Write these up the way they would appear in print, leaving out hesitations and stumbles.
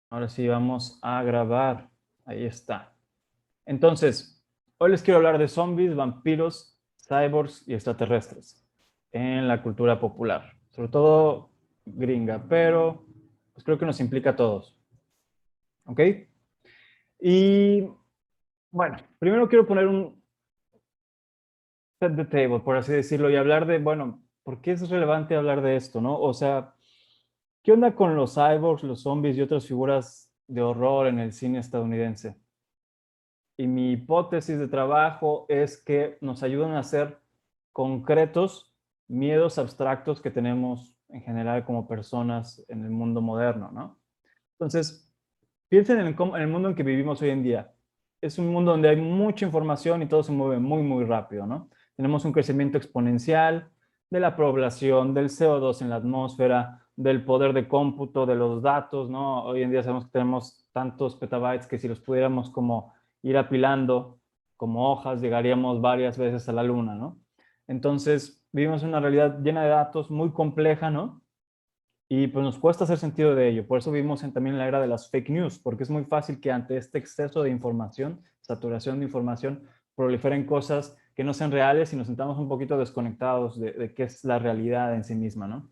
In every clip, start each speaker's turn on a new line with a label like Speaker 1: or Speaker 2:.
Speaker 1: Ahora sí vamos a grabar. Ahí está. Entonces, hoy les quiero hablar de zombies, vampiros, cyborgs y extraterrestres en la cultura popular. Sobre todo gringa, pero pues creo que nos implica a todos. ¿Ok? Y bueno, primero quiero poner un set the table, por así decirlo, y hablar de, bueno, ¿por qué es relevante hablar de esto, no? O sea, ¿qué onda con los cyborgs, los zombies y otras figuras de horror en el cine estadounidense? Y mi hipótesis de trabajo es que nos ayudan a hacer concretos miedos abstractos que tenemos en general como personas en el mundo moderno, ¿no? Entonces, piensen en el mundo en que vivimos hoy en día. Es un mundo donde hay mucha información y todo se mueve muy, muy rápido, ¿no? Tenemos un crecimiento exponencial de la población, del CO2 en la atmósfera, del poder de cómputo, de los datos, ¿no? Hoy en día sabemos que tenemos tantos petabytes que si los pudiéramos como ir apilando como hojas, llegaríamos varias veces a la luna, ¿no? Entonces, vivimos en una realidad llena de datos, muy compleja, ¿no? Y pues nos cuesta hacer sentido de ello. Por eso vivimos también en la era de las fake news, porque es muy fácil que ante este exceso de información, saturación de información, proliferen cosas que no sean reales y nos sentamos un poquito desconectados de qué es la realidad en sí misma, ¿no?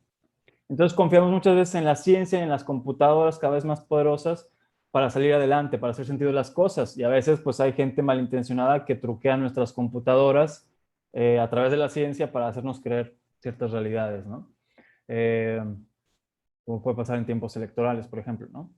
Speaker 1: Entonces confiamos muchas veces en la ciencia y en las computadoras cada vez más poderosas para salir adelante, para hacer sentido de las cosas. Y a veces pues hay gente malintencionada que truquea nuestras computadoras a través de la ciencia para hacernos creer ciertas realidades, ¿no? Eh, como puede pasar en tiempos electorales, por ejemplo, ¿no?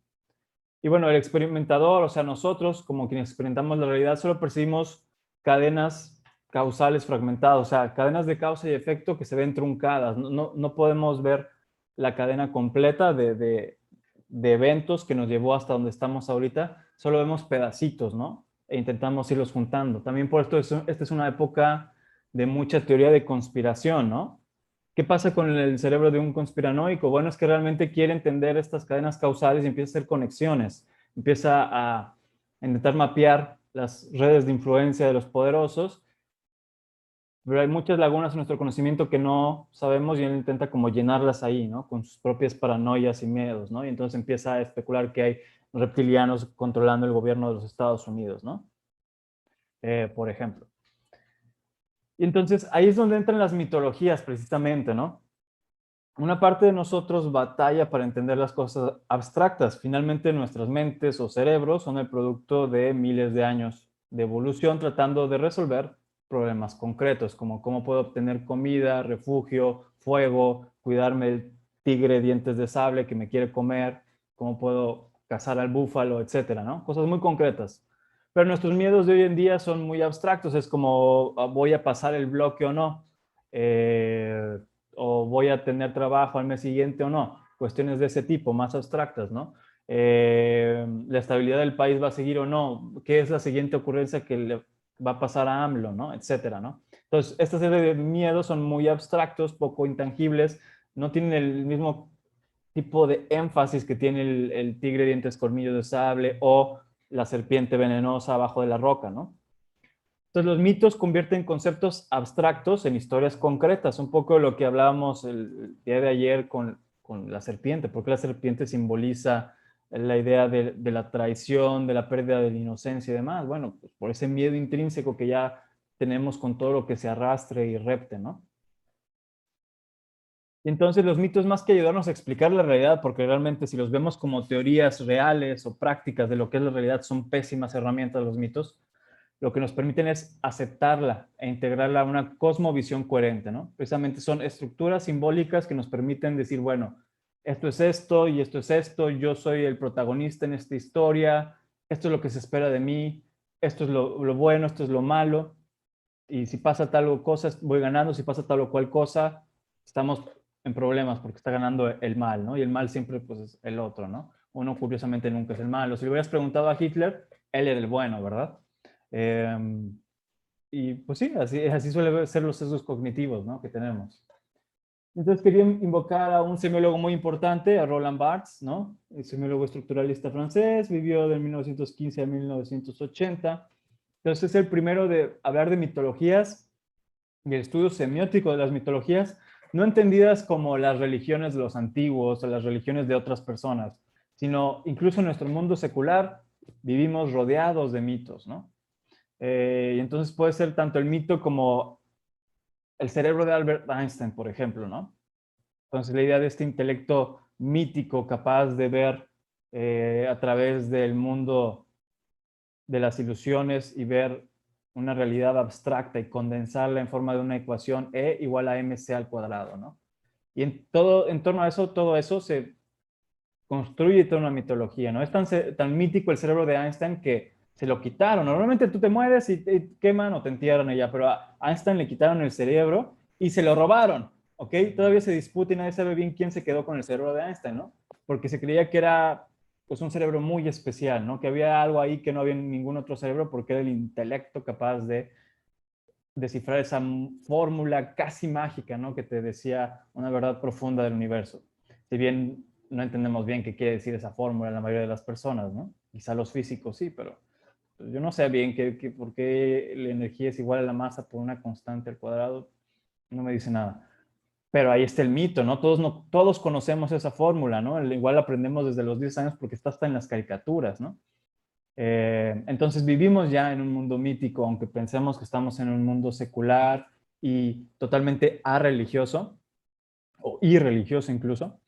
Speaker 1: Y bueno, el experimentador, o sea, nosotros, como quienes experimentamos la realidad, solo percibimos cadenas causales fragmentadas, o sea, cadenas de causa y efecto que se ven truncadas. No podemos ver la cadena completa de eventos que nos llevó hasta donde estamos ahorita, solo vemos pedacitos, ¿no? E intentamos irlos juntando. También por esto, esta es una época de mucha teoría de conspiración, ¿no? ¿Qué pasa con el cerebro de un conspiranoico? Bueno, es que realmente quiere entender estas cadenas causales y empieza a hacer conexiones, empieza a intentar mapear las redes de influencia de los poderosos, pero hay muchas lagunas en nuestro conocimiento que no sabemos y él intenta como llenarlas ahí, ¿no? Con sus propias paranoias y miedos, ¿no? Y entonces empieza a especular que hay reptilianos controlando el gobierno de los Estados Unidos, ¿no? Por ejemplo. Y entonces ahí es donde entran las mitologías precisamente, ¿no? Una parte de nosotros batalla para entender las cosas abstractas. Finalmente, nuestras mentes o cerebros son el producto de miles de años de evolución tratando de resolver problemas concretos, como cómo puedo obtener comida, refugio, fuego, cuidarme del tigre dientes de sable que me quiere comer, cómo puedo cazar al búfalo, etcétera, ¿no? Cosas muy concretas. Pero nuestros miedos de hoy en día son muy abstractos, es como voy a pasar el bloque o no. Eh, o voy a tener trabajo al mes siguiente o no. Cuestiones de ese tipo, más abstractas, ¿no? La estabilidad del país va a seguir o no. ¿Qué es la siguiente ocurrencia que le va a pasar a AMLO, ¿no? Etcétera, ¿no? Entonces, esta serie de miedos son muy abstractos, poco intangibles, no tienen el mismo tipo de énfasis que tiene el tigre dientes colmillos de sable o la serpiente venenosa abajo de la roca, ¿no? Entonces los mitos convierten conceptos abstractos en historias concretas, un poco de lo que hablábamos el día de ayer con la serpiente, porque la serpiente simboliza la idea de la traición, de la pérdida de la inocencia y demás. Bueno, pues por ese miedo intrínseco que ya tenemos con todo lo que se arrastre y repte, ¿no? Y entonces los mitos más que ayudarnos a explicar la realidad, porque realmente si los vemos como teorías reales o prácticas de lo que es la realidad, son pésimas herramientas los mitos, lo que nos permiten es aceptarla e integrarla a una cosmovisión coherente, ¿no? Precisamente son estructuras simbólicas que nos permiten decir, bueno, esto es esto y esto es esto, yo soy el protagonista en esta historia, esto es lo que se espera de mí, esto es lo bueno, esto es lo malo, y si pasa tal o cosa, voy ganando, si pasa tal o cual cosa, estamos en problemas porque está ganando el mal, ¿no? Y el mal siempre, pues, es el otro, ¿no? Uno, curiosamente, nunca es el malo. Si le hubieras preguntado a Hitler, él era el bueno, ¿verdad? Eh, y pues sí, así suelen ser los sesgos cognitivos, ¿no? Que tenemos. Entonces quería invocar a un semiólogo muy importante, a Roland Barthes, ¿no? El semiólogo estructuralista francés, vivió de 1915 a 1980. Entonces es el primero de hablar de mitologías y el estudio semiótico de las mitologías, no entendidas como las religiones de los antiguos o las religiones de otras personas, sino incluso en nuestro mundo secular vivimos rodeados de mitos, ¿no? Y entonces puede ser tanto el mito como el cerebro de Albert Einstein, por ejemplo, ¿no? Entonces la idea de este intelecto mítico capaz de ver a través del mundo de las ilusiones y ver una realidad abstracta y condensarla en forma de una ecuación E igual a mc al cuadrado, ¿no? Y en torno a eso, todo eso se construye toda una mitología, ¿no? Es tan mítico el cerebro de Einstein que se lo quitaron. Normalmente tú te mueres y te queman o te entierran y ya, pero a Einstein le quitaron el cerebro y se lo robaron, ¿ok? Todavía se discute y nadie sabe bien quién se quedó con el cerebro de Einstein, ¿no? Porque se creía que era pues un cerebro muy especial, ¿no? Que había algo ahí que no había en ningún otro cerebro porque era el intelecto capaz de descifrar esa fórmula casi mágica, ¿no? Que te decía una verdad profunda del universo. Si bien no entendemos bien qué quiere decir esa fórmula la mayoría de las personas, ¿no? Quizá los físicos sí, pero yo no sé bien por qué la energía es igual a la masa por una constante al cuadrado, no me dice nada. Pero ahí está el mito, ¿no? Todos conocemos esa fórmula, ¿no? Igual la aprendemos desde los 10 años porque está hasta en las caricaturas, ¿no? Entonces vivimos ya en un mundo mítico, aunque pensemos que estamos en un mundo secular y totalmente arreligioso, o irreligioso incluso.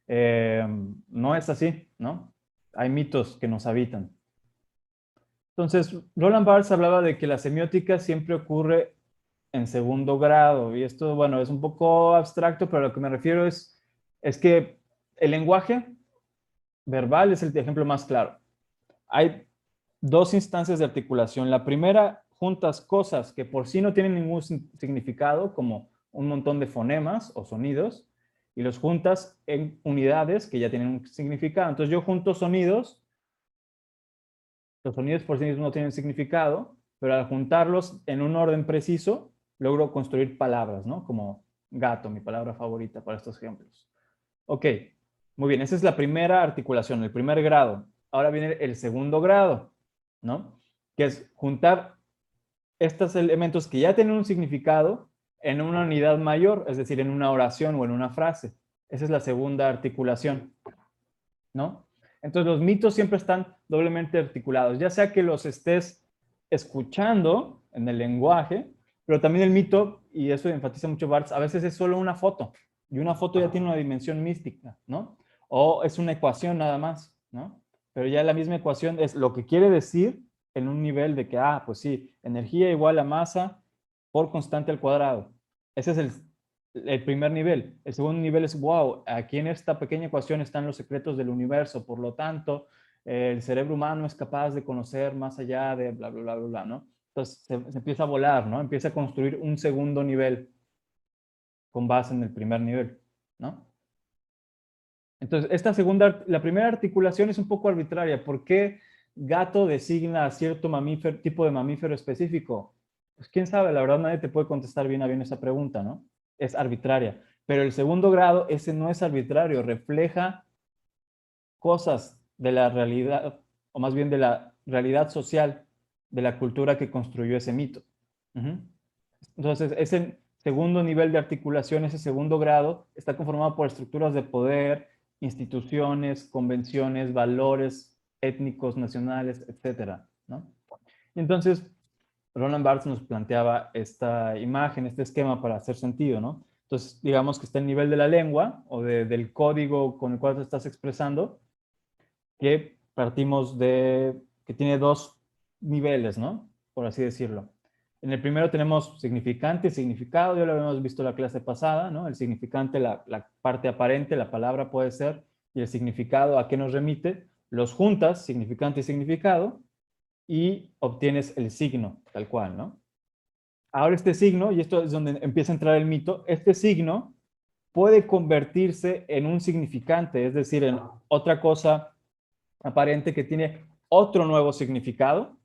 Speaker 1: No es así, ¿no? Hay mitos que nos habitan. Entonces, Roland Barthes hablaba de que la semiótica siempre ocurre en segundo grado, y esto, bueno, es un poco abstracto, pero a lo que me refiero es que el lenguaje verbal es el ejemplo más claro. Hay dos instancias de articulación. La primera, juntas cosas que por sí no tienen ningún significado, como un montón de fonemas o sonidos, y los juntas en unidades que ya tienen un significado. Entonces yo junto sonidos, los sonidos por sí mismos no tienen significado, pero al juntarlos en un orden preciso, logro construir palabras, ¿no? Como gato, mi palabra favorita para estos ejemplos. Ok, muy bien, esa es la primera articulación, el primer grado. Ahora viene el segundo grado, ¿no? Que es juntar estos elementos que ya tienen un significado en una unidad mayor, es decir, en una oración o en una frase. Esa es la segunda articulación, ¿no? Entonces los mitos siempre están doblemente articulados, ya sea que los estés escuchando en el lenguaje, pero también el mito, y eso enfatiza mucho Barthes, a veces es solo una foto, y una foto ya tiene una dimensión mística, ¿no? O es una ecuación nada más, ¿no? Pero ya la misma ecuación es lo que quiere decir en un nivel de que, pues sí, energía igual a masa por constante al cuadrado. Ese es el primer nivel. El segundo nivel es, wow, aquí en esta pequeña ecuación están los secretos del universo, por lo tanto, el cerebro humano es capaz de conocer más allá de bla, bla, bla, bla, bla, ¿no? Entonces se empieza a volar, ¿no? Empieza a construir un segundo nivel con base en el primer nivel, ¿no? Entonces, la primera articulación es un poco arbitraria. ¿Por qué gato designa a cierto mamífero, tipo de mamífero específico? Pues quién sabe, la verdad nadie te puede contestar bien a bien esa pregunta, ¿no? Es arbitraria. Pero el segundo grado, ese no es arbitrario, refleja cosas de la realidad, o más bien de la realidad social de la cultura que construyó ese mito. Entonces, ese segundo nivel de articulación, ese segundo grado, está conformado por estructuras de poder, instituciones, convenciones, valores étnicos, nacionales, etcétera, ¿no? Entonces, Roland Barthes nos planteaba esta imagen, este esquema para hacer sentido, ¿no? Entonces, digamos que está el nivel de la lengua o del código con el cual te estás expresando, que partimos de que tiene dos niveles, ¿no? Por así decirlo. En el primero tenemos significante y significado, ya lo habíamos visto la clase pasada, ¿no? El significante, la parte aparente, la palabra puede ser, y el significado a qué nos remite, los juntas, significante y significado, y obtienes el signo, tal cual, ¿no? Ahora este signo, y esto es donde empieza a entrar el mito, este signo puede convertirse en un significante, es decir, en otra cosa aparente que tiene otro nuevo significado,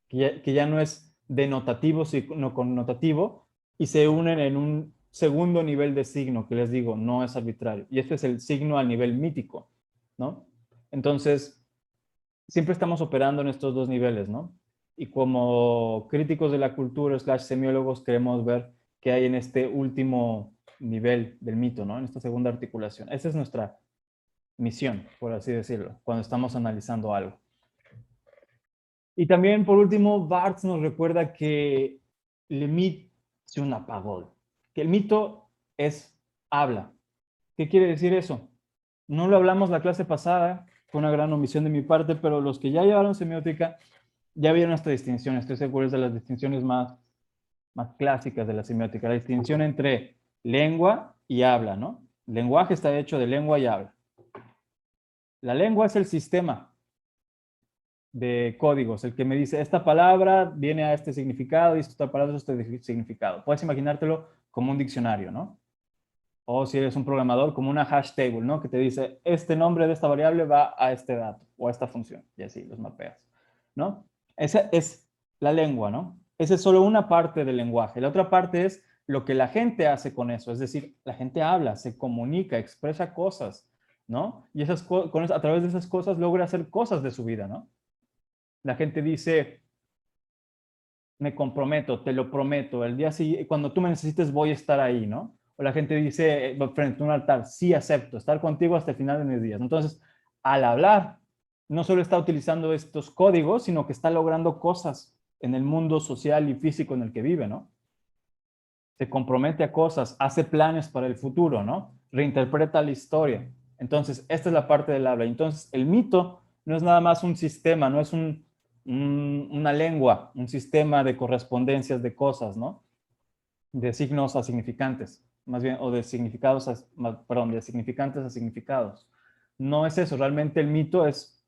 Speaker 1: que ya no es denotativo, sino connotativo, y se unen en un segundo nivel de signo, que les digo, no es arbitrario. Y este es el signo al nivel mítico, ¿no? Entonces, siempre estamos operando en estos dos niveles, ¿no? Y como críticos de la cultura, slash semiólogos, queremos ver qué hay en este último nivel del mito, ¿no? En esta segunda articulación. Esa es misión, por así decirlo, cuando estamos analizando algo. Y también, por último, Barthes nos recuerda que le mythe, c'est una parole, que el mito es habla. ¿Qué quiere decir eso? No lo hablamos la clase pasada, fue una gran omisión de mi parte, pero los que ya llevaron semiótica ya vieron esta distinción. Estoy seguro es de las distinciones más clásicas de la semiótica, la distinción entre lengua y habla, ¿no? El lenguaje está hecho de lengua y habla. La lengua es el sistema de códigos, el que me dice, esta palabra viene a este significado y esta palabra a este significado. Puedes imaginártelo como un diccionario, ¿no? O si eres un programador, como una hash table, ¿no? Que te dice, este nombre de esta variable va a este dato o a esta función, y así los mapeas, ¿no? Esa es la lengua, ¿no? Esa es solo una parte del lenguaje. La otra parte es lo que la gente hace con eso, es decir, la gente habla, se comunica, expresa cosas, ¿no? Y a través de esas cosas logra hacer cosas de su vida, ¿no? La gente dice, me comprometo, te lo prometo, el día siguiente, cuando tú me necesites voy a estar ahí, ¿no? O la gente dice frente a un altar, sí acepto, estar contigo hasta el final de mis días. Entonces, al hablar, no solo está utilizando estos códigos, sino que está logrando cosas en el mundo social y físico en el que vive, ¿no? Se compromete a cosas, hace planes para el futuro, ¿no? Reinterpreta la historia. Entonces, esta es la parte del habla. Entonces, el mito no es nada más un sistema, no es una lengua, un sistema de correspondencias de cosas, ¿no? De signos a significantes, más bien, o de significados, perdón, de significantes a significados. No es eso, realmente el mito es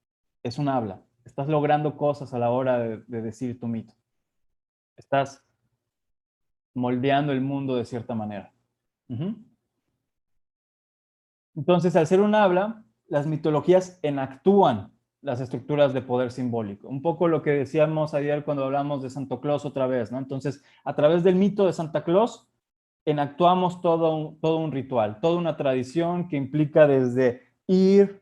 Speaker 1: un habla. Estás logrando cosas a la hora de decir tu mito. Estás moldeando el mundo de cierta manera. Entonces, al ser un habla, las mitologías enactúan las estructuras de poder simbólico. Un poco lo que decíamos ayer cuando hablamos de Santo Claus otra vez, ¿no? Entonces, a través del mito de Santa Claus, enactuamos todo un ritual, toda una tradición que implica desde ir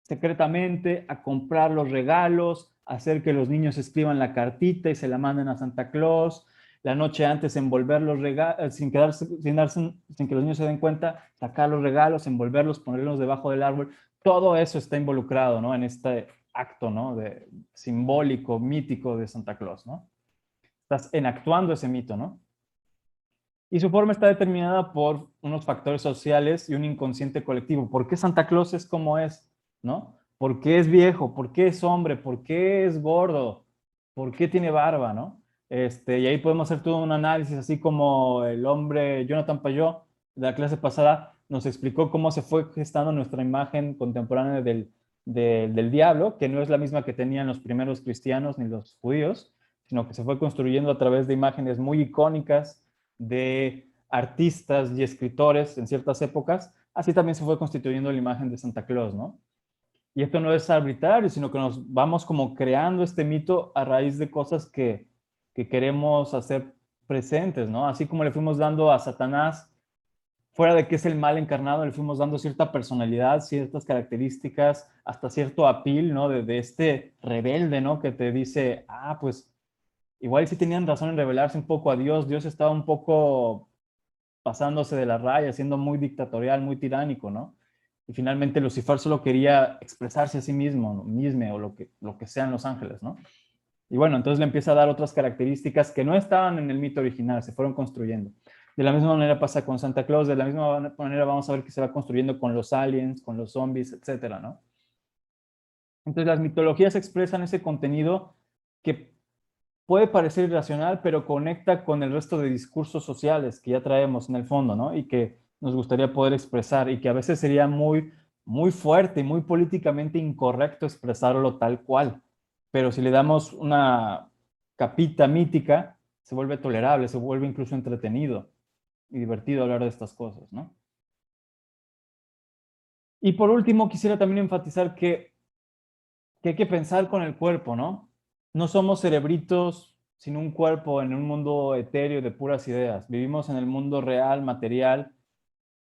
Speaker 1: secretamente a comprar los regalos, hacer que los niños escriban la cartita y se la manden a Santa Claus, la noche antes envolver los regalos, sin que los niños se den cuenta, sacar los regalos, envolverlos, ponerlos debajo del árbol. Todo eso está involucrado, ¿no? En este acto, ¿no? Simbólico, mítico de Santa Claus, ¿no? Estás enactuando ese mito, ¿no? Y su forma está determinada por unos factores sociales y un inconsciente colectivo. ¿Por qué Santa Claus es como es? ¿No? ¿Por qué es viejo? ¿Por qué es hombre? ¿Por qué es gordo? ¿Por qué tiene barba? ¿No? Y ahí podemos hacer todo un análisis, así como el hombre Jonathan Payot de la clase pasada nos explicó cómo se fue gestando nuestra imagen contemporánea del diablo, que no es la misma que tenían los primeros cristianos ni los judíos, sino que se fue construyendo a través de imágenes muy icónicas de artistas y escritores en ciertas épocas. Así también se fue constituyendo la imagen de Santa Claus, ¿no? Y esto no es arbitrario, sino que nos vamos como creando este mito a raíz de cosas que queremos hacer presentes, ¿no? Así como le fuimos dando a Satanás, fuera de que es el mal encarnado, le fuimos dando cierta personalidad, ciertas características, hasta cierto appeal, ¿no? De este rebelde, ¿no? Que te dice, ah, pues igual sí tenían razón en rebelarse un poco a Dios, Dios estaba un poco pasándose de la raya, siendo muy dictatorial, muy tiránico, ¿no? Y finalmente Lucifer solo quería expresarse a sí mismo, mismo, o lo que sean los ángeles, ¿no? Y bueno, entonces le empieza a dar otras características que no estaban en el mito original, se fueron construyendo. De la misma manera pasa con Santa Claus, de la misma manera vamos a ver que se va construyendo con los aliens, con los zombies, etcétera, ¿no? Entonces las mitologías expresan ese contenido que puede parecer irracional, pero conecta con el resto de discursos sociales que ya traemos en el fondo, ¿no? Y que nos gustaría poder expresar y que a veces sería muy fuerte y muy políticamente incorrecto expresarlo tal cual. Pero si le damos una capita mítica, se vuelve tolerable, se vuelve incluso entretenido y divertido hablar de estas cosas, ¿no? Y por último, quisiera también enfatizar que hay que pensar con el cuerpo, ¿no? No somos cerebritos sin un cuerpo en un mundo etéreo de puras ideas. Vivimos en el mundo real, material.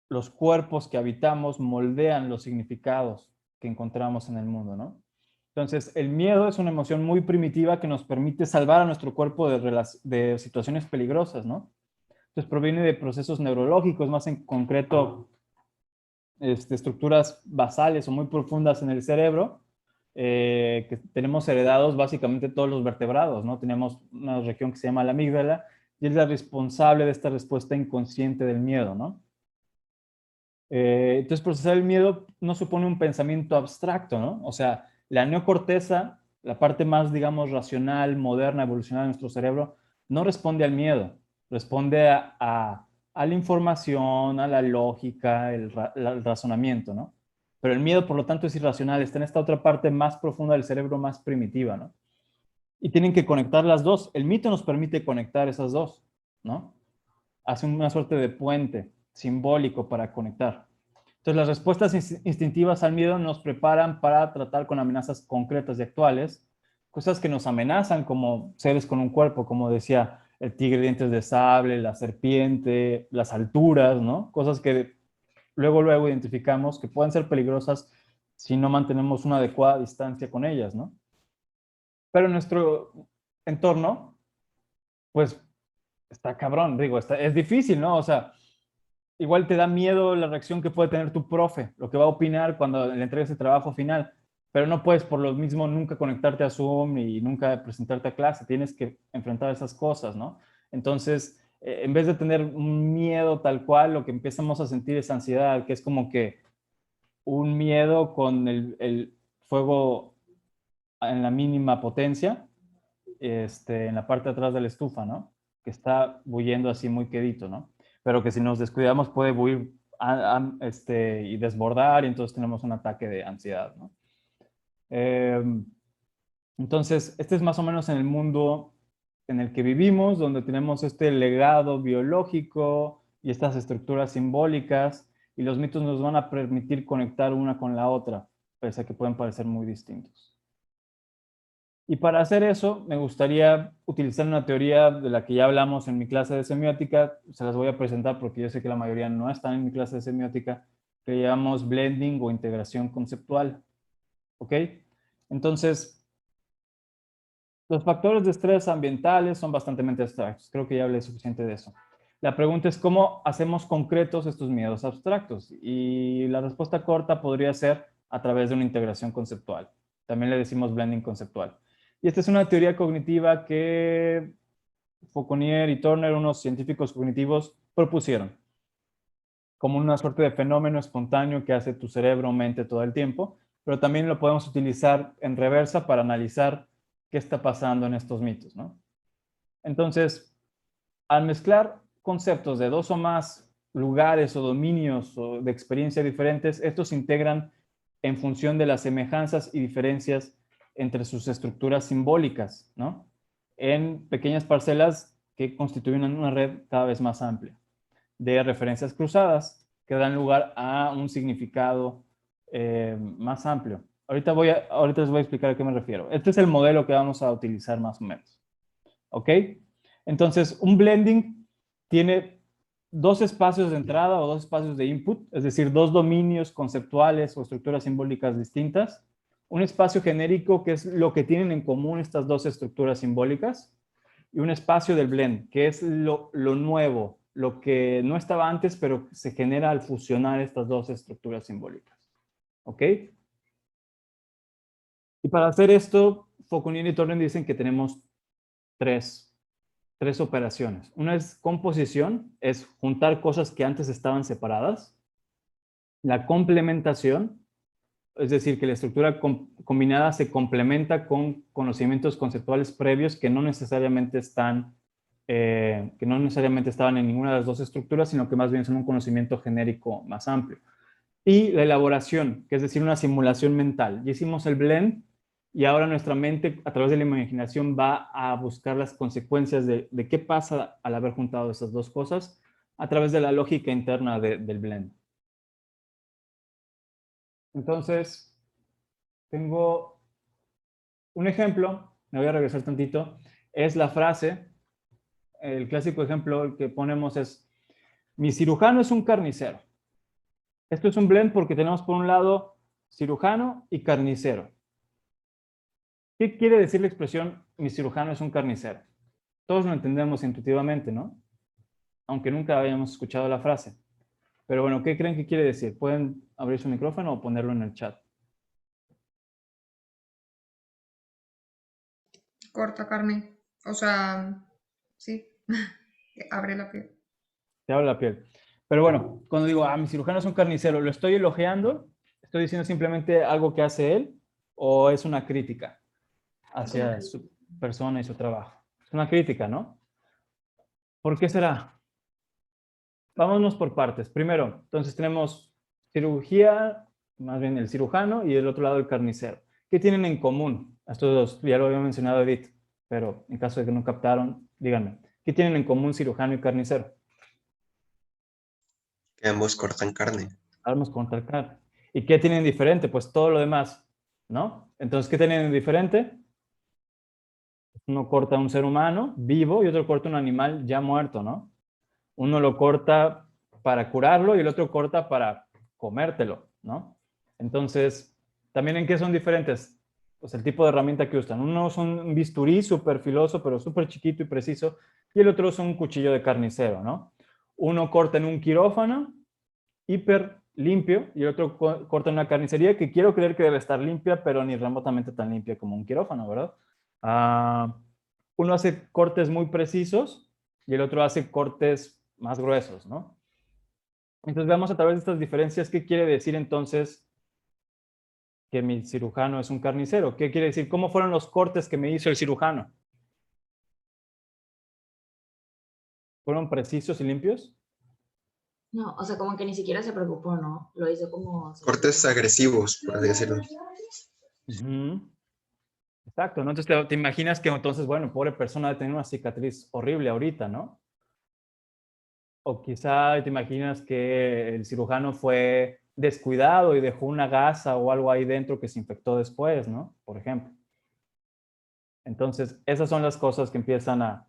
Speaker 1: Los cuerpos que habitamos moldean los significados que encontramos en el mundo, ¿no? Entonces, el miedo es una emoción muy primitiva que nos permite salvar a nuestro cuerpo de situaciones peligrosas, ¿no? Entonces, proviene de procesos neurológicos, más en concreto estructuras basales o muy profundas en el cerebro, que tenemos heredados básicamente todos los vertebrados, ¿no? Tenemos una región que se llama la amígdala y es la responsable de esta respuesta inconsciente del miedo, ¿no? Entonces, procesar el miedo no supone un pensamiento abstracto, ¿no? O sea, la neocorteza, la parte más, digamos, racional, moderna, evolucionada de nuestro cerebro, no responde al miedo, responde a la información, a la lógica, el razonamiento, ¿no? Pero el miedo, por lo tanto, es irracional, está en esta otra parte más profunda del cerebro, más primitiva, ¿no? Y tienen que conectar las dos. El mito nos permite conectar esas dos, ¿no? Hace una suerte de puente simbólico para conectar. Entonces, las respuestas instintivas al miedo nos preparan para tratar con amenazas concretas y actuales, cosas que nos amenazan como seres con un cuerpo, como decía el tigre de dientes de sable, la serpiente, las alturas, ¿no? Cosas que luego identificamos que pueden ser peligrosas si no mantenemos una adecuada distancia con ellas, ¿no? Pero en nuestro entorno, pues está cabrón, digo, es difícil, ¿no? O sea, igual te da miedo la reacción que puede tener tu profe, lo que va a opinar cuando le entregues el trabajo final, pero no puedes por lo mismo nunca conectarte a Zoom y nunca presentarte a clase, tienes que enfrentar esas cosas, ¿no? Entonces, en vez de tener un miedo tal cual, lo que empezamos a sentir es ansiedad, que es como que un miedo con el fuego en la mínima potencia, en la parte de atrás de la estufa, ¿no? Que está bulliendo así muy quedito, ¿no? Pero que si nos descuidamos puede bullir y desbordar y entonces tenemos un ataque de ansiedad, ¿no? Eh, entonces, este es más o menos en el mundo en el que vivimos, donde tenemos este legado biológico y estas estructuras simbólicas, y los mitos nos van a permitir conectar una con la otra, pese a que pueden parecer muy distintos. Y para hacer eso, me gustaría utilizar una teoría de la que ya hablamos en mi clase de semiótica. Se las voy a presentar porque yo sé que la mayoría no están en mi clase de semiótica, que llamamos blending o integración conceptual. ¿Ok? Entonces, los factores de estrés ambientales son bastante abstractos. Creo que ya hablé suficiente de eso. La pregunta es cómo hacemos concretos estos miedos abstractos. Y la respuesta corta podría ser a través de una integración conceptual. También le decimos blending conceptual. Y esta es una teoría cognitiva que Fauconnier y Turner, unos científicos cognitivos, propusieron como una suerte de fenómeno espontáneo que hace tu cerebro, mente todo el tiempo, pero también lo podemos utilizar en reversa para analizar qué está pasando en estos mitos, ¿no? Entonces, al mezclar conceptos de dos o más lugares o dominios o de experiencia diferentes, estos se integran en función de las semejanzas y diferencias entre sus estructuras simbólicas, ¿no? En pequeñas parcelas que constituyen una red cada vez más amplia de referencias cruzadas que dan lugar a un significado más amplio. Ahorita les voy a explicar a qué me refiero. Este es el modelo que vamos a utilizar más o menos. ¿Ok? Entonces, un blending tiene dos espacios de entrada o dos espacios de input, es decir, dos dominios conceptuales o estructuras simbólicas distintas. Un espacio genérico, que es lo que tienen en común estas dos estructuras simbólicas, y un espacio del blend, que es lo nuevo, lo que no estaba antes, pero se genera al fusionar estas dos estructuras simbólicas. ¿Ok? Y para hacer esto, Fauconnier y Turner dicen que tenemos tres operaciones. Una es composición, es juntar cosas que antes estaban separadas. La complementación, es decir, que la estructura combinada se complementa con conocimientos conceptuales previos que no necesariamente estaban en ninguna de las dos estructuras, sino que más bien son un conocimiento genérico más amplio. Y la elaboración, que es decir, una simulación mental. Ya hicimos el blend y ahora nuestra mente, a través de la imaginación, va a buscar las consecuencias de qué pasa al haber juntado esas dos cosas a través de la lógica interna del blend. Entonces, tengo un ejemplo, me voy a regresar tantito, es la frase, el clásico ejemplo que ponemos es, mi cirujano es un carnicero. Esto es un blend porque tenemos por un lado cirujano y carnicero. ¿Qué quiere decir la expresión mi cirujano es un carnicero? Todos lo entendemos intuitivamente, ¿no? Aunque nunca habíamos escuchado la frase. Pero bueno, ¿qué creen que quiere decir? Pueden abrir su micrófono o ponerlo en el chat.
Speaker 2: Corta carne. O sea, sí. Abre la piel.
Speaker 1: Te habla la piel. Pero bueno, cuando digo, mi cirujano es un carnicero, ¿lo estoy elogiando? ¿Estoy diciendo simplemente algo que hace él? ¿O es una crítica hacia su persona y su trabajo? Es una crítica, ¿no? ¿Por qué será? Vámonos por partes. Primero, entonces tenemos cirugía, más bien el cirujano, y del otro lado el carnicero. ¿Qué tienen en común? Estos dos, ya lo había mencionado Edith, pero en caso de que no captaron, díganme. ¿Qué tienen en común cirujano y carnicero?
Speaker 3: Que ambos cortan carne.
Speaker 1: Armas contra carne. ¿Y qué tienen diferente? Pues todo lo demás, ¿no? Entonces, ¿qué tienen diferente? Uno corta a un ser humano vivo y otro corta a un animal ya muerto, ¿no? Uno lo corta para curarlo y el otro corta para comértelo, ¿no? Entonces, ¿también en qué son diferentes? Pues el tipo de herramienta que usan. Uno es un bisturí súper filoso, pero súper chiquito y preciso, y el otro es un cuchillo de carnicero, ¿no? Uno corta en un quirófano hiper limpio y el otro corta en una carnicería que quiero creer que debe estar limpia, pero ni remotamente tan limpia como un quirófano, ¿verdad? Uno hace cortes muy precisos y el otro hace cortes más gruesos, ¿no? Entonces veamos a través de estas diferencias qué quiere decir entonces que mi cirujano es un carnicero. ¿Qué quiere decir? ¿Cómo fueron los cortes que me hizo el cirujano? ¿Fueron precisos y limpios?
Speaker 4: No, o sea, como que ni siquiera se preocupó, ¿no? Lo hizo como...
Speaker 3: Cortes agresivos, por así decirlo.
Speaker 1: Uh-huh. Exacto, ¿no? Entonces te imaginas que entonces, bueno, pobre persona debe tener una cicatriz horrible ahorita, ¿no? O quizá te imaginas que el cirujano fue descuidado y dejó una gasa o algo ahí dentro que se infectó después, ¿no? Por ejemplo. Entonces, esas son las cosas que empiezan a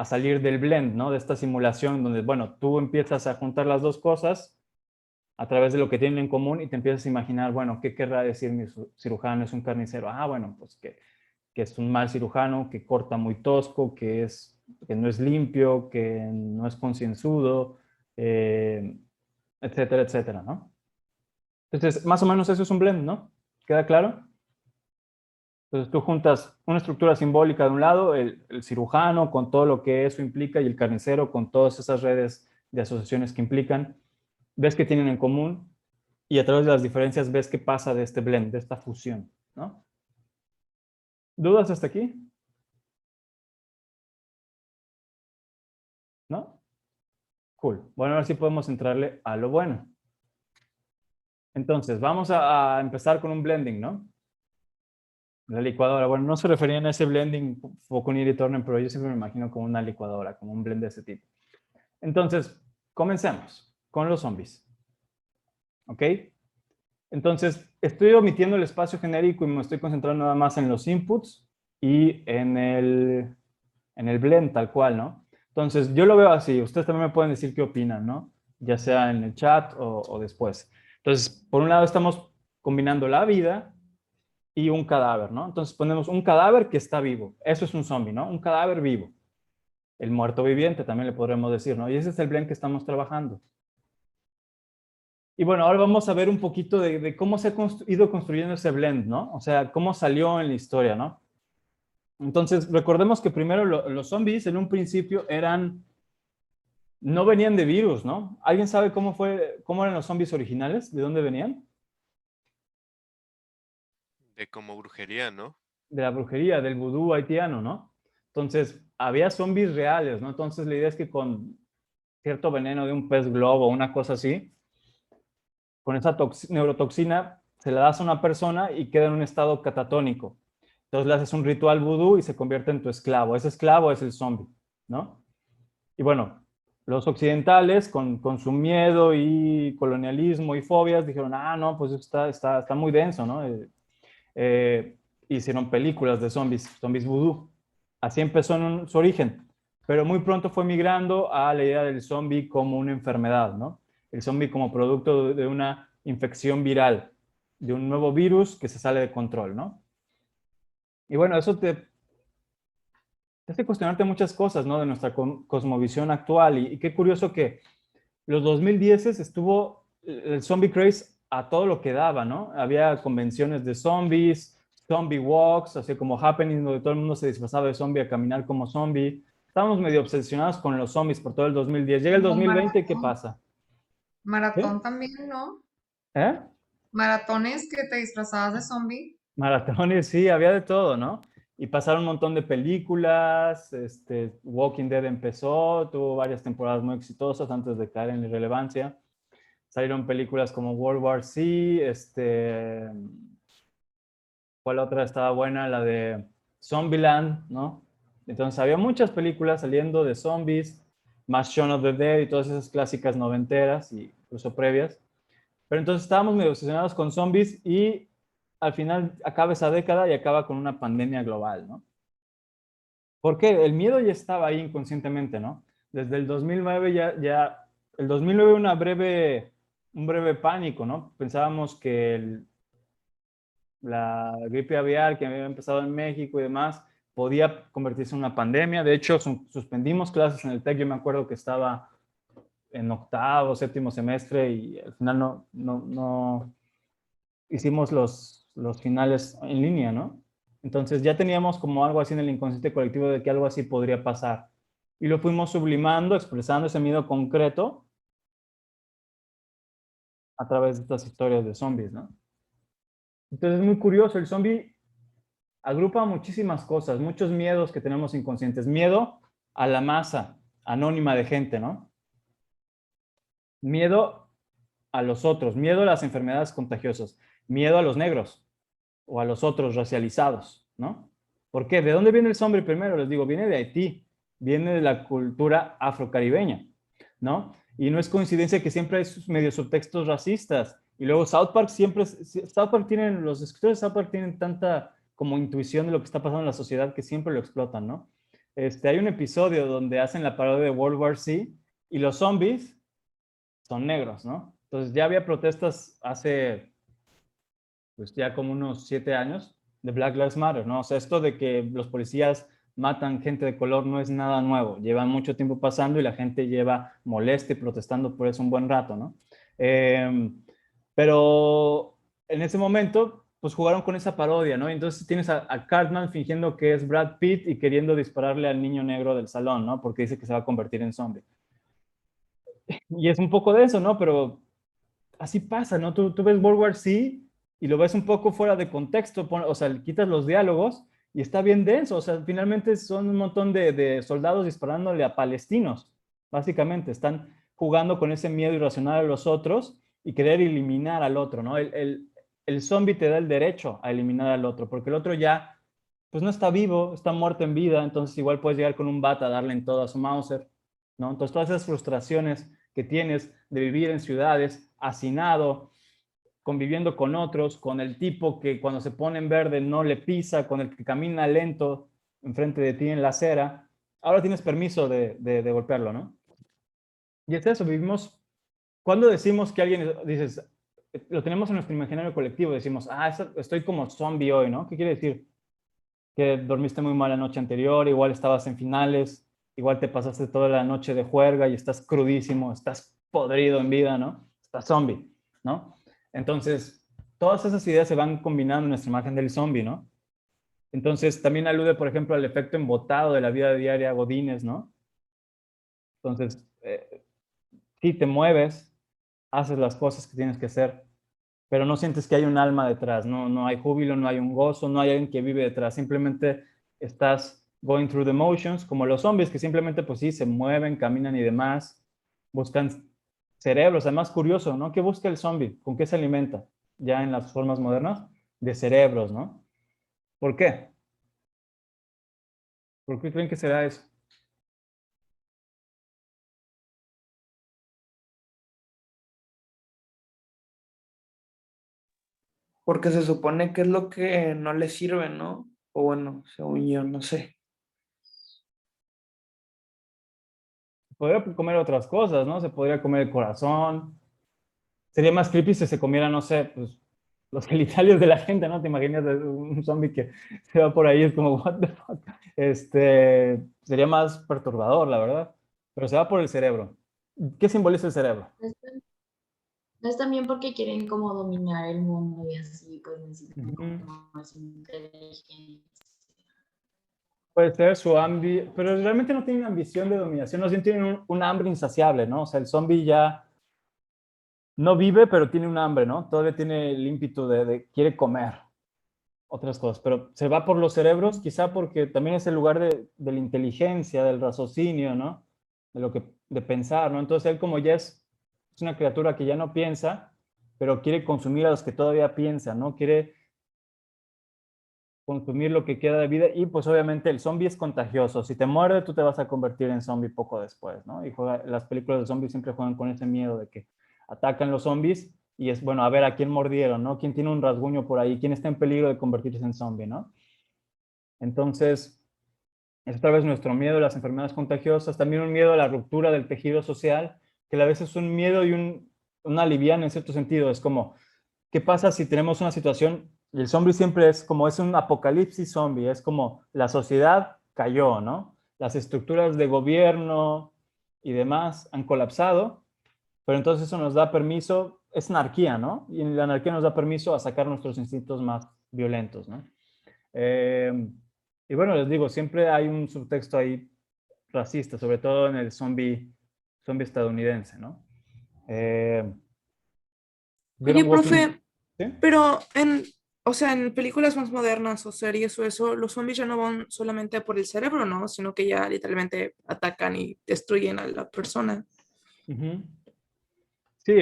Speaker 1: salir del blend, ¿no? De esta simulación donde, bueno, tú empiezas a juntar las dos cosas a través de lo que tienen en común y te empiezas a imaginar, bueno, ¿qué querrá decir mi cirujano? Es un carnicero. Ah, bueno, pues que es un mal cirujano, que corta muy tosco, que no es limpio, que no es concienzudo, etcétera, etcétera, ¿no? Entonces, más o menos eso es un blend, ¿no? ¿Queda claro? Entonces tú juntas una estructura simbólica de un lado, el cirujano con todo lo que eso implica y el carnicero con todas esas redes de asociaciones que implican, ves que tienen en común y a través de las diferencias ves qué pasa de este blend, de esta fusión, ¿no? ¿Dudas hasta aquí? ¿No? Cool. Bueno, ahora sí podemos entrarle a lo bueno. Entonces, vamos a empezar con un blending, ¿no? La licuadora. Bueno, no se referían a ese blending Fauconnier y Turner, pero yo siempre me imagino como una licuadora, como un blend de ese tipo. Entonces, comencemos con los zombies. ¿Ok? Entonces, estoy omitiendo el espacio genérico y me estoy concentrando nada más en los inputs y en el blend tal cual, ¿no? Entonces, yo lo veo así. Ustedes también me pueden decir qué opinan, ¿no? Ya sea en el chat o después. Entonces, por un lado estamos combinando la vida y un cadáver, ¿no? Entonces ponemos un cadáver que está vivo. Eso es un zombie, ¿no? Un cadáver vivo. El muerto viviente también le podremos decir, ¿no? Y ese es el blend que estamos trabajando. Y bueno, ahora vamos a ver un poquito de cómo se ha ido construyendo ese blend, ¿no? O sea, cómo salió en la historia, ¿no? Entonces, recordemos que primero los zombies en un principio no venían de virus, ¿no? ¿Alguien sabe cómo eran los zombies originales? ¿De dónde venían?
Speaker 5: De como brujería, ¿no?
Speaker 1: De la brujería, del vudú haitiano, ¿no? Entonces, había zombies reales, ¿no? Entonces, la idea es que con cierto veneno de un pez globo o una cosa así, con esa neurotoxina se la das a una persona y queda en un estado catatónico. Entonces le haces un ritual vudú y se convierte en tu esclavo. Ese esclavo es el zombie, ¿no? Y bueno, los occidentales con su miedo y colonialismo y fobias dijeron, no, pues está muy denso, ¿no? Hicieron películas de zombies, zombies vudú. Así empezó en su origen, pero muy pronto fue migrando a la idea del zombie como una enfermedad, ¿no? El zombie como producto de una infección viral, de un nuevo virus que se sale de control, ¿no? Y bueno, eso te hace cuestionarte muchas cosas, ¿no? De nuestra cosmovisión actual. Y qué curioso que Los 2010 estuvo el zombie craze a todo lo que daba, ¿no? Había convenciones de zombies, zombie walks, así como happening, donde todo el mundo se disfrazaba de zombie a caminar como zombie. Estábamos medio obsesionados con los zombies por todo el 2010. Llega el
Speaker 2: Como
Speaker 1: 2020 y ¿qué pasa? ¿Eh?
Speaker 2: maratón también, ¿no?
Speaker 1: ¿Eh?
Speaker 2: Maratones que te disfrazabas de zombie.
Speaker 1: Maratones, sí, había de todo, ¿no? Y pasaron un montón de películas, Walking Dead empezó, tuvo varias temporadas muy exitosas antes de caer en la irrelevancia. Salieron películas como World War Z, ¿cuál otra estaba buena? La de Zombieland, ¿no? Entonces había muchas películas saliendo de zombies, más Shaun of the Dead y todas esas clásicas noventeras y incluso previas. Pero entonces estábamos medio obsesionados con zombies y al final acaba esa década y acaba con una pandemia global, ¿no? Porque el miedo ya estaba ahí inconscientemente, ¿no? Desde el 2009 el 2009 un breve pánico, ¿no? Pensábamos que la gripe aviar que había empezado en México y demás podía convertirse en una pandemia. De hecho, suspendimos clases en el TEC. Yo me acuerdo que estaba en octavo, séptimo semestre y al final no hicimos los finales en línea, ¿no? Entonces ya teníamos como algo así en el inconsciente colectivo de que algo así podría pasar. Y lo fuimos sublimando, expresando ese miedo concreto a través de estas historias de zombies, ¿no? Entonces es muy curioso, el zombie agrupa muchísimas cosas, muchos miedos que tenemos inconscientes. Miedo a la masa anónima de gente, ¿no? Miedo a los otros, miedo a las enfermedades contagiosas, miedo a los negros o a los otros racializados, ¿no? ¿Por qué? ¿De dónde viene el zombie primero? Les digo, viene de Haití, viene de la cultura afrocaribeña, ¿no? Y no es coincidencia que siempre hay medio subtextos racistas. Y luego South Park tienen, los escritores de South Park tienen tanta como intuición de lo que está pasando en la sociedad que siempre lo explotan, ¿no? Hay un episodio donde hacen la parodia de World War Z y los zombies son negros, ¿no? Entonces ya había protestas hace pues ya como unos 7 años de Black Lives Matter, ¿no? O sea, esto de que los policías matan gente de color no es nada nuevo, lleva mucho tiempo pasando y la gente lleva molesta y protestando por eso un buen rato, ¿no? Pero en ese momento, pues jugaron con esa parodia, ¿no? Entonces tienes a Cartman fingiendo que es Brad Pitt y queriendo dispararle al niño negro del salón, ¿no? Porque dice que se va a convertir en zombie. Y es un poco de eso, ¿no? Pero así pasa, ¿no? Tú ves World War Z y lo ves un poco fuera de contexto, o sea, le quitas los diálogos y está bien denso, o sea, finalmente son un montón de soldados disparándole a palestinos, básicamente, están jugando con ese miedo irracional a los otros y querer eliminar al otro, ¿no? El zombie te da el derecho a eliminar al otro, porque el otro ya, pues no está vivo, está muerto en vida, entonces igual puedes llegar con un bat a darle en todo a su Mauser, ¿no? Entonces todas esas frustraciones que tienes de vivir en ciudades, hacinado, conviviendo con otros, con el tipo que cuando se pone en verde no le pisa, con el que camina lento enfrente de ti en la acera, ahora tienes permiso de golpearlo, ¿no? Y es eso, vivimos, cuando decimos que alguien, dices, lo tenemos en nuestro imaginario colectivo, decimos, estoy como zombie hoy, ¿no? ¿Qué quiere decir? Que dormiste muy mal la noche anterior, igual estabas en finales, igual te pasaste toda la noche de juerga y estás crudísimo, estás podrido en vida, ¿no? Estás zombie, ¿no? Entonces, todas esas ideas se van combinando en nuestra imagen del zombie, ¿no? Entonces, también alude, por ejemplo, al efecto embotado de la vida diaria Godínez, ¿no? Entonces, sí te mueves, haces las cosas que tienes que hacer, pero no sientes que hay un alma detrás, no hay júbilo, no hay un gozo, no hay alguien que vive detrás, simplemente estás going through the motions, como los zombies que simplemente pues sí, se mueven, caminan y demás, buscan cerebros, además curioso, ¿no? ¿Qué busca el zombie? ¿Con qué se alimenta? Ya en las formas modernas, de cerebros, ¿no? ¿Por qué? ¿Por qué creen que será eso?
Speaker 6: Porque se supone que es lo que no le sirve, ¿no? O bueno, según yo, no sé.
Speaker 1: Podría comer otras cosas, ¿no? Se podría comer el corazón. Sería más creepy si se comiera, no sé, pues los genitalios de la gente, ¿no? Te imaginas un zombie que se va por ahí, es como, what the fuck. Sería más perturbador, la verdad. Pero se va por el cerebro. ¿Qué simboliza el cerebro?
Speaker 4: No es, no es también porque quieren como dominar el mundo y así, pues necesitan
Speaker 1: Ujú.
Speaker 4: como más inteligencia.
Speaker 1: Puede ser su pero realmente no tienen ambición de dominación, no tienen un hambre insaciable, ¿no? O sea, el zombie ya no vive, pero tiene un hambre, ¿no? Todavía tiene el ímpetu de quiere comer otras cosas, pero se va por los cerebros, quizá porque también es el lugar de la inteligencia, del raciocinio, ¿no? De pensar, ¿no? Entonces él como ya es una criatura que ya no piensa, pero quiere consumir a los que todavía piensan, ¿no? Quiere consumir lo que queda de vida y pues obviamente el zombie es contagioso. Si te muerde, tú te vas a convertir en zombie poco después, ¿no? Y las películas de zombies siempre juegan con ese miedo de que atacan los zombies y es, bueno, a ver a quién mordieron, ¿no? ¿Quién tiene un rasguño por ahí? ¿Quién está en peligro de convertirse en zombie, ¿no? Entonces, es otra vez nuestro miedo a las enfermedades contagiosas, también un miedo a la ruptura del tejido social, que a veces es un miedo y una aliviana en cierto sentido. Es como, ¿qué pasa si tenemos una situación? Y el zombie siempre es como, es un apocalipsis zombie, es como la sociedad cayó, ¿no? Las estructuras de gobierno y demás han colapsado, pero entonces eso nos da permiso, es anarquía, ¿no? Y la anarquía nos da permiso a sacar nuestros instintos más violentos, ¿no? Eh, y bueno, les digo, siempre hay un subtexto ahí racista, sobre todo en el zombie estadounidense, ¿no? Eh,
Speaker 7: Oye,
Speaker 1: ¿Vieron Walking?
Speaker 7: profe,
Speaker 1: ¿Sí?
Speaker 7: pero o sea, en películas más modernas o series o eso, los zombies ya no van solamente por el cerebro, ¿no? Sino que ya literalmente atacan y destruyen a la persona.
Speaker 1: Ujú. Sí,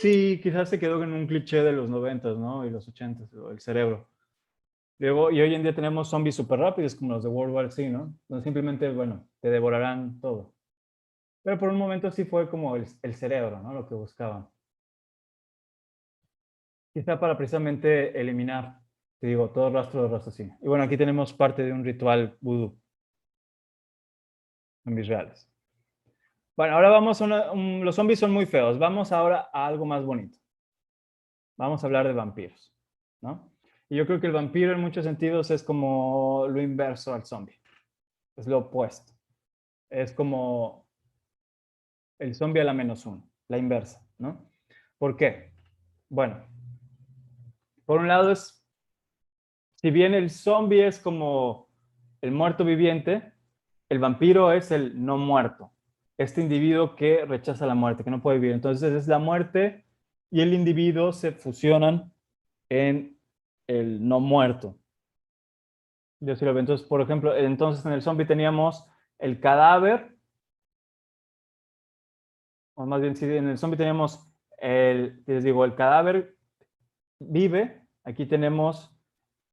Speaker 1: sí, quizás se quedó en un cliché de los 90, ¿no? Y los 80, el cerebro. Luego, y hoy en día tenemos zombies súper rápidos como los de World War Z, ¿no? Donde simplemente, bueno, te devorarán todo. Pero por un momento sí fue como el cerebro, ¿no? Lo que buscaban. Quizá para precisamente eliminar, te digo, todo rastro de raciocinio. Y bueno, aquí tenemos parte de un ritual vudú, zombies reales. Bueno, ahora vamos a los zombies son muy feos. Vamos ahora a algo más bonito. Vamos a hablar de vampiros, ¿no? Y yo creo que el vampiro en muchos sentidos es como lo inverso al zombie. Es lo opuesto. Es como el zombie a la -1, la inversa, ¿no? ¿Por qué? Bueno, por un lado si bien el zombie es como el muerto viviente, el vampiro es el no muerto. Este individuo que rechaza la muerte, que no puede vivir. Entonces es la muerte y el individuo se fusionan en el no muerto. Entonces, por ejemplo, entonces en el zombie teníamos el cadáver, o más bien, si en el zombie teníamos les digo, el cadáver vive, aquí tenemos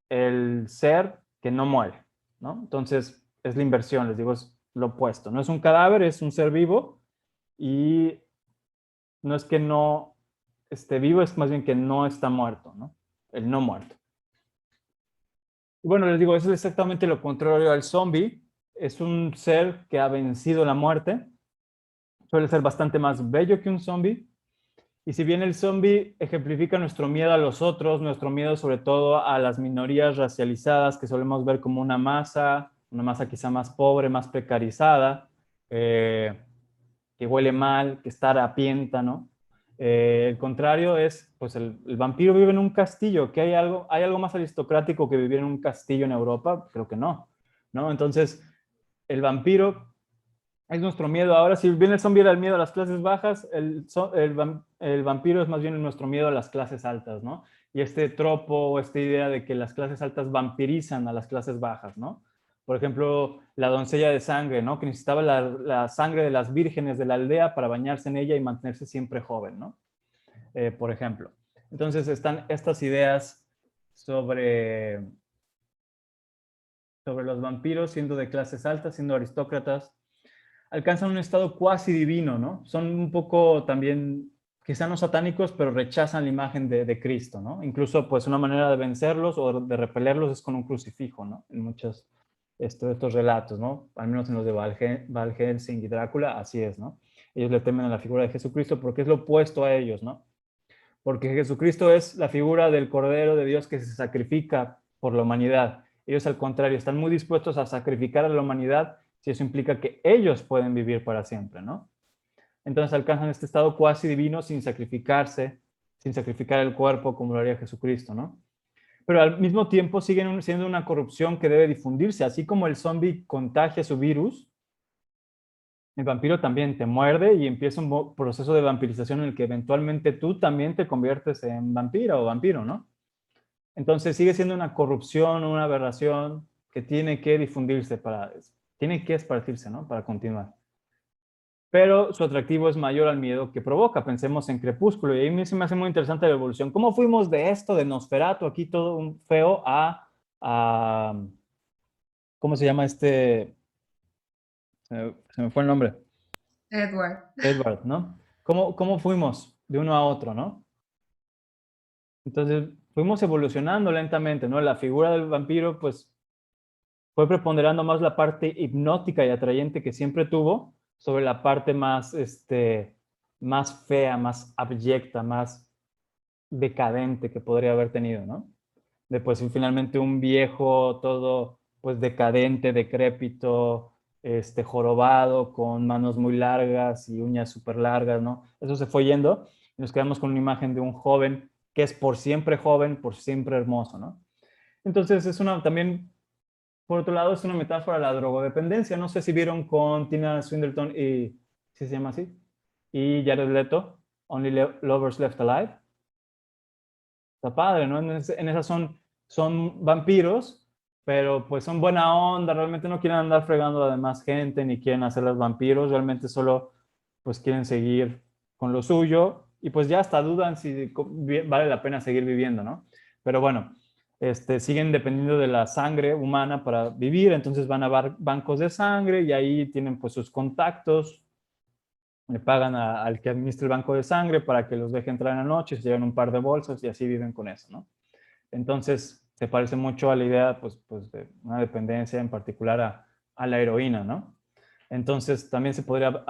Speaker 1: el ser que no muere, ¿no? Entonces, es la inversión, les digo, es lo opuesto. No es un cadáver, es un ser vivo y no es que no esté vivo, es más bien que no está muerto, ¿no? El no muerto. Y bueno, les digo, eso es exactamente lo contrario al zombie. Es un ser que ha vencido la muerte. Suele ser bastante más bello que un zombie. Y si bien el zombie ejemplifica nuestro miedo a los otros, nuestro miedo sobre todo a las minorías racializadas que solemos ver como una masa quizá más pobre, más precarizada, que huele mal, que está harapienta, ¿no? El contrario es, pues el vampiro vive en un castillo, que hay algo más aristocrático que vivir en un castillo en Europa, creo que no, ¿no? Entonces, el vampiro es nuestro miedo. Ahora, si bien el zombie era el miedo a las clases bajas, el vampiro es más bien nuestro miedo a las clases altas, ¿no? Y este tropo, esta idea de que las clases altas vampirizan a las clases bajas, ¿no? Por ejemplo, la doncella de sangre, ¿no? Que necesitaba la sangre de las vírgenes de la aldea para bañarse en ella y mantenerse siempre joven, ¿no? Por ejemplo. Entonces están estas ideas sobre, sobre los vampiros siendo de clases altas, siendo aristócratas, alcanzan un estado cuasi divino, ¿no? Son un poco también, quizá no satánicos, pero rechazan la imagen de Cristo, ¿no? Incluso, pues, una manera de vencerlos o de repelerlos es con un crucifijo, ¿no? En muchos estos relatos, ¿no? Al menos en los de Val Helsing y Drácula, así es, ¿no? Ellos le temen a la figura de Jesucristo porque es lo opuesto a ellos, ¿no? Porque Jesucristo es la figura del Cordero de Dios que se sacrifica por la humanidad. Ellos, al contrario, están muy dispuestos a sacrificar a la humanidad si eso implica que ellos pueden vivir para siempre, ¿no? Entonces alcanzan este estado cuasi divino sin sacrificarse, sin sacrificar el cuerpo como lo haría Jesucristo, ¿no? Pero al mismo tiempo siguen siendo una corrupción que debe difundirse. Así como el zombie contagia su virus, el vampiro también te muerde y empieza un proceso de vampirización en el que eventualmente tú también te conviertes en vampira o vampiro, ¿no? Entonces sigue siendo una corrupción, una aberración que tiene que difundirse, tiene que esparcirse, ¿no? Para continuar. Pero su atractivo es mayor al miedo que provoca. Pensemos en Crepúsculo, y ahí a mí se me hace muy interesante la evolución. ¿Cómo fuimos de esto, de Nosferatu, aquí todo un feo, a ¿cómo se llama este? Se me fue el nombre.
Speaker 2: Edward.
Speaker 1: Edward, ¿no? ¿Cómo fuimos de uno a otro, ¿no? Entonces, fuimos evolucionando lentamente, ¿no? La figura del vampiro, pues, fue preponderando más la parte hipnótica y atrayente que siempre tuvo sobre la parte más, más fea, más abyecta, más decadente que podría haber tenido, ¿no? Después, finalmente, un viejo todo, pues, decadente, decrépito, jorobado, con manos muy largas y uñas súper largas, ¿no? Eso se fue yendo y nos quedamos con una imagen de un joven que es por siempre joven, por siempre hermoso, ¿no? Entonces, también, por otro lado, es una metáfora de la drogodependencia. No sé si vieron con Tina Swinderton y, ¿sí se llama así? Y Jared Leto, Only Lovers Left Alive. Está padre, ¿no? En esas son vampiros, pero pues son buena onda, realmente no quieren andar fregando a la demás gente, ni quieren hacerlas vampiros, realmente solo pues quieren seguir con lo suyo y pues ya hasta dudan si vale la pena seguir viviendo, ¿no? Pero bueno, siguen dependiendo de la sangre humana para vivir, entonces van a bancos de sangre y ahí tienen pues sus contactos, le pagan al que administra el banco de sangre para que los deje entrar en la noche, se llevan un par de bolsas y así viven con eso, ¿no? Entonces, se parece mucho a la idea, pues de una dependencia en particular a la heroína, ¿no? Entonces, también se podría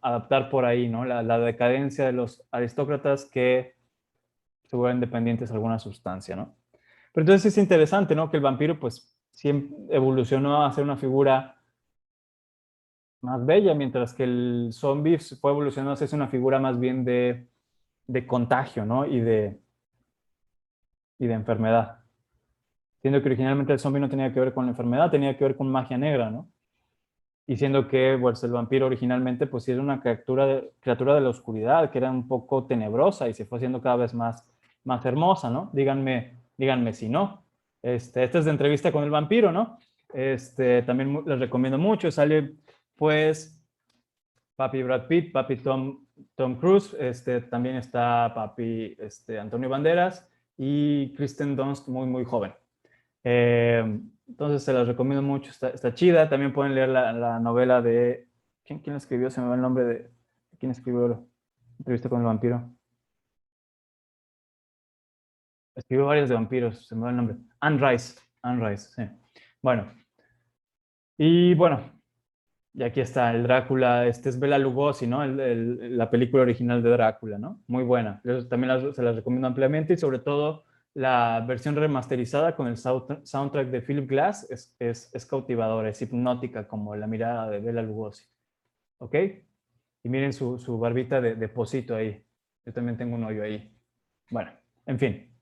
Speaker 1: adaptar por ahí, ¿no? La decadencia de los aristócratas que se vuelven dependientes de alguna sustancia, ¿no? Pero entonces es interesante, ¿no? Que el vampiro, pues, siempre evolucionó a ser una figura más bella, mientras que el zombie fue evolucionando a ser una figura más bien de contagio, ¿no? Y de enfermedad. Siendo que originalmente el zombie no tenía que ver con la enfermedad, tenía que ver con magia negra, ¿no? Y siendo que pues, el vampiro originalmente pues sí era una criatura de la oscuridad, que era un poco tenebrosa y se fue haciendo cada vez más hermosa, ¿no? Díganme si no. Esta es de entrevista con el vampiro, ¿no? También les recomiendo mucho. Sale pues papi Brad Pitt, papi Tom Cruise, también está papi Antonio Banderas y Kristen Dunst muy, muy joven. Entonces se las recomiendo mucho, está chida. También pueden leer la novela de... ¿Quién la escribió? Se me va el nombre de... ¿Quién escribió Entrevista con el vampiro? Escribió varios de vampiros, se me va el nombre. Anne Rice, sí. Bueno. Y bueno, y aquí está el Drácula, es Bela Lugosi, ¿no? La película original de Drácula, ¿no? Muy buena. Yo también se las recomiendo ampliamente y sobre todo la versión remasterizada con el soundtrack de Philip Glass es cautivadora, es hipnótica como la mirada de Bela Lugosi. ¿Ok? Y miren su barbita de pocito ahí. Yo también tengo un hoyo ahí. Bueno, en fin.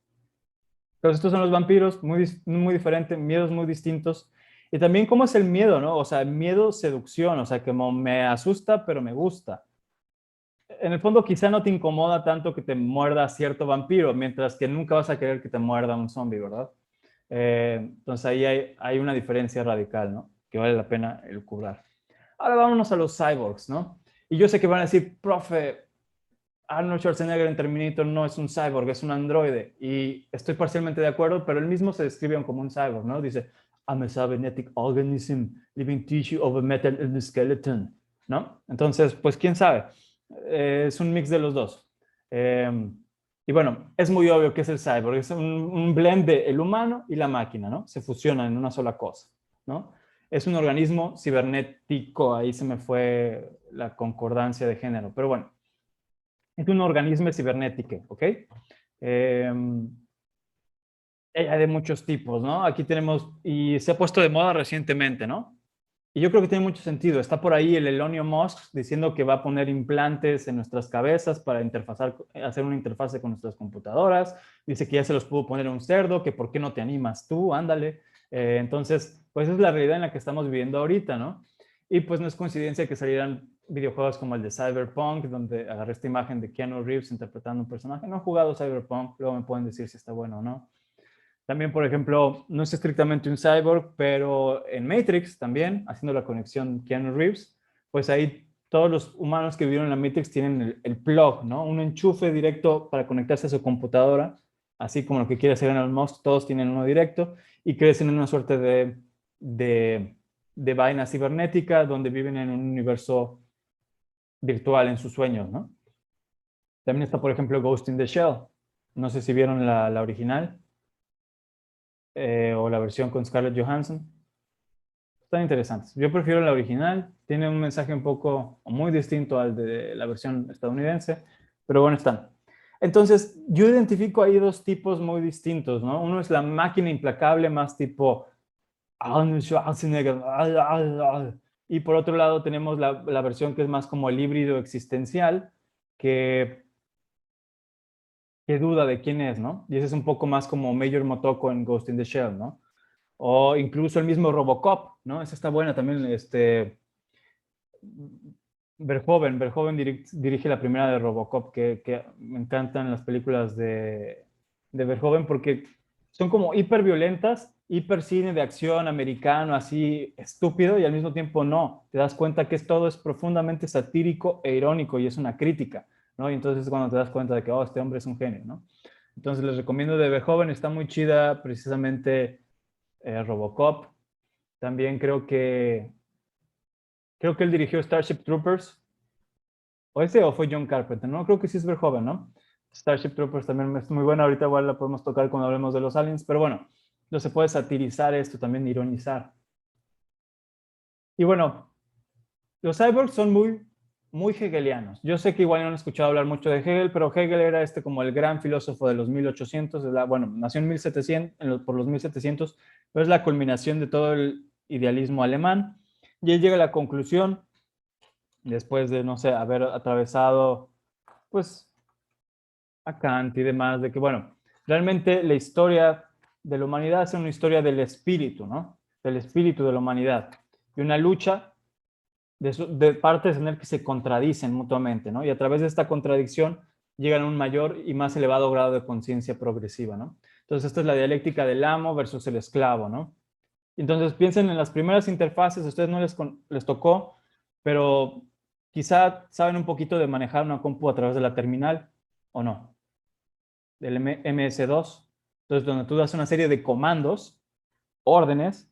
Speaker 1: Entonces estos son los vampiros, muy diferentes, miedos muy distintos. Y también cómo es el miedo, ¿no? O sea, miedo, seducción, o sea, como me asusta, pero me gusta. En el fondo quizá no te incomoda tanto que te muerda cierto vampiro, mientras que nunca vas a querer que te muerda un zombie, ¿verdad? Entonces ahí hay una diferencia radical, ¿no? Que vale la pena elucubrar. Ahora vámonos a los cyborgs, ¿no? Y yo sé que van a decir, profe, Arnold Schwarzenegger en Terminator no es un cyborg, es un androide. Y estoy parcialmente de acuerdo, pero él mismo se describe como un cyborg, ¿no? Dice, I'm a cybernetic organism, living tissue of a metal skeleton, ¿no? Entonces, pues, ¿quién sabe? Es un mix de los dos. Y bueno, es muy obvio que es el cyborg, es un blend de el humano y la máquina, ¿no? Se fusionan en una sola cosa, ¿no? Es un organismo cibernético, ahí se me fue la concordancia de género, pero bueno, es un organismo cibernético, ¿ok? Hay de muchos tipos, ¿no? Aquí tenemos, y se ha puesto de moda recientemente, ¿no? Y yo creo que tiene mucho sentido. Está por ahí el Elon Musk diciendo que va a poner implantes en nuestras cabezas para hacer una interfase con nuestras computadoras. Dice que ya se los pudo poner a un cerdo, que por qué no te animas tú, ándale. Entonces, pues es la realidad en la que estamos viviendo ahorita, ¿no? Y pues no es coincidencia que salieran videojuegos como el de Cyberpunk, donde agarré esta imagen de Keanu Reeves interpretando un personaje. No he jugado Cyberpunk, luego me pueden decir si está bueno o no. También, por ejemplo, no es estrictamente un cyborg, pero en Matrix también, haciendo la conexión Keanu Reeves, pues ahí todos los humanos que vivieron en la Matrix tienen el plug, ¿no? Un enchufe directo para conectarse a su computadora, así como lo que quiere hacer Elon Musk, todos tienen uno directo y crecen en una suerte de vaina cibernética donde viven en un universo virtual en sus sueños, ¿no? También está, por ejemplo, Ghost in the Shell. No sé si vieron la original. O la versión con Scarlett Johansson. Están interesantes. Yo prefiero la original. Tiene un mensaje un poco muy distinto al de la versión estadounidense, pero bueno, están. Entonces, yo identifico ahí dos tipos muy distintos, ¿no? Uno es la máquina implacable, más tipo Arnold Schwarzenegger. Y por otro lado tenemos la versión que es más como el híbrido existencial, que duda de quién es, ¿no? Y ese es un poco más como Major Motoko en Ghost in the Shell, ¿no? O incluso el mismo Robocop, ¿no? Esa está buena también, Verhoeven dirige la primera de Robocop, que me encantan las películas de Verhoeven porque son como hiper violentas, hiper cine de acción americano, así estúpido, y al mismo tiempo no. Te das cuenta que todo es profundamente satírico e irónico y es una crítica, ¿no? Y entonces cuando te das cuenta de que, oh, este hombre es un genio, ¿no? Entonces les recomiendo de Verhoeven, está muy chida precisamente Robocop. También creo que él dirigió Starship Troopers. O fue John Carpenter, ¿no? Creo que sí es Verhoeven, ¿no? Starship Troopers también es muy buena. Ahorita igual la podemos tocar cuando hablemos de los aliens. Pero bueno, no se puede satirizar esto, también ironizar. Y bueno, los cyborgs son muy hegelianos. Yo sé que igual no han escuchado hablar mucho de Hegel, pero Hegel era como el gran filósofo de los 1800. Bueno, nació en 1700, por los 1700, pero es la culminación de todo el idealismo alemán. Y él llega a la conclusión, después de, no sé, haber atravesado, pues, a Kant y demás, de que, bueno, realmente la historia de la humanidad es una historia del espíritu, ¿no? Del espíritu de la humanidad. Y una lucha de partes en el que se contradicen mutuamente, ¿no? Y a través de esta contradicción llegan a un mayor y más elevado grado de conciencia progresiva, ¿no? Entonces, esta es la dialéctica del amo versus el esclavo, ¿no? Entonces, piensen en las primeras interfaces, a ustedes no les tocó, pero quizá saben un poquito de manejar una compu a través de la terminal, ¿o no? Del MS2. Entonces, donde tú das una serie de comandos, órdenes,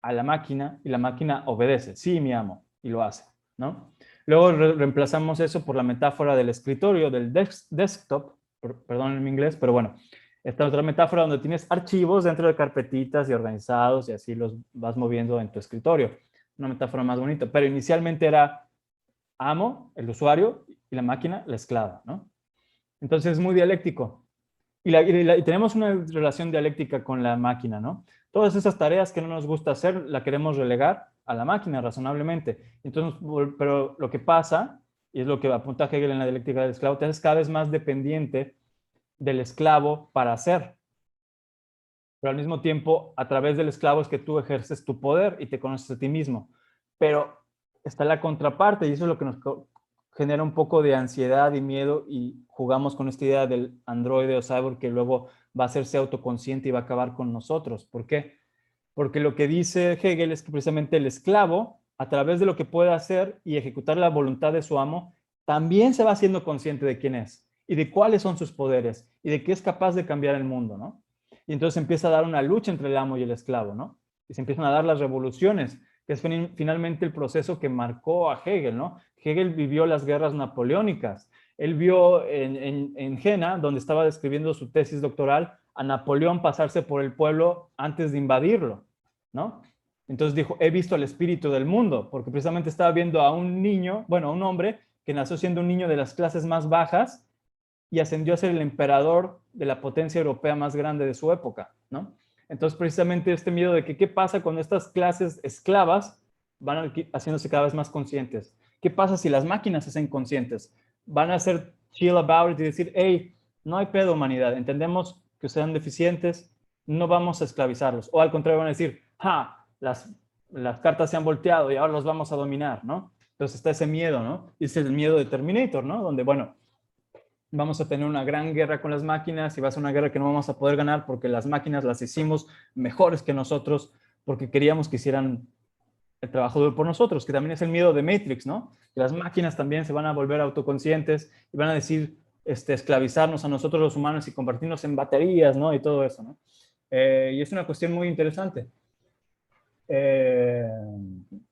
Speaker 1: a la máquina y la máquina obedece. Sí, mi amo, y lo hace, ¿no? Luego reemplazamos eso por la metáfora del escritorio, del desktop, perdón en mi inglés, pero bueno, esta otra metáfora donde tienes archivos dentro de carpetitas y organizados y así los vas moviendo en tu escritorio. Una metáfora más bonita, pero inicialmente era amo, el usuario, y la máquina, la esclava, ¿no? Entonces es muy dialéctico. Y tenemos una relación dialéctica con la máquina, ¿no? Todas esas tareas que no nos gusta hacer, la queremos relegar a la máquina razonablemente. Entonces, pero lo que pasa, y es lo que apunta Hegel en la dialéctica del esclavo, te haces cada vez más dependiente del esclavo para hacer. Pero al mismo tiempo, a través del esclavo es que tú ejerces tu poder y te conoces a ti mismo. Pero está la contraparte y eso es lo que nos genera un poco de ansiedad y miedo y jugamos con esta idea del androide o cyborg que luego va a hacerse autoconsciente y va a acabar con nosotros. ¿Por qué? Porque lo que dice Hegel es que precisamente el esclavo, a través de lo que puede hacer y ejecutar la voluntad de su amo, también se va haciendo consciente de quién es y de cuáles son sus poderes y de que es capaz de cambiar el mundo, ¿no? Y entonces empieza a dar una lucha entre el amo y el esclavo, ¿no? Y se empiezan a dar las revoluciones, que es finalmente el proceso que marcó a Hegel, ¿no? Hegel vivió las guerras napoleónicas. Él vio en Jena, donde estaba describiendo su tesis doctoral, a Napoleón pasarse por el pueblo antes de invadirlo, ¿no? Entonces dijo, he visto el espíritu del mundo, porque precisamente estaba viendo a un niño, bueno, a un hombre que nació siendo un niño de las clases más bajas y ascendió a ser el emperador de la potencia europea más grande de su época, ¿no? Entonces, precisamente este miedo de que qué pasa cuando estas clases esclavas van haciéndose cada vez más conscientes. ¿Qué pasa si las máquinas se hacen conscientes? Van a ser chill about it y decir, hey, no hay pedo, humanidad, entendemos que ustedes son deficientes, no vamos a esclavizarlos. O al contrario, van a decir, las cartas se han volteado y ahora los vamos a dominar, ¿no? Entonces está ese miedo, ¿no? Y ese es el miedo de Terminator, ¿no? Donde, bueno, vamos a tener una gran guerra con las máquinas y va a ser una guerra que no vamos a poder ganar porque las máquinas las hicimos mejores que nosotros porque queríamos que hicieran el trabajo duro por nosotros, que también es el miedo de Matrix, ¿no? Que las máquinas también se van a volver autoconscientes y van a decir, esclavizarnos a nosotros los humanos y convertirnos en baterías, ¿no? Y todo eso, ¿no? Y es una cuestión muy interesante.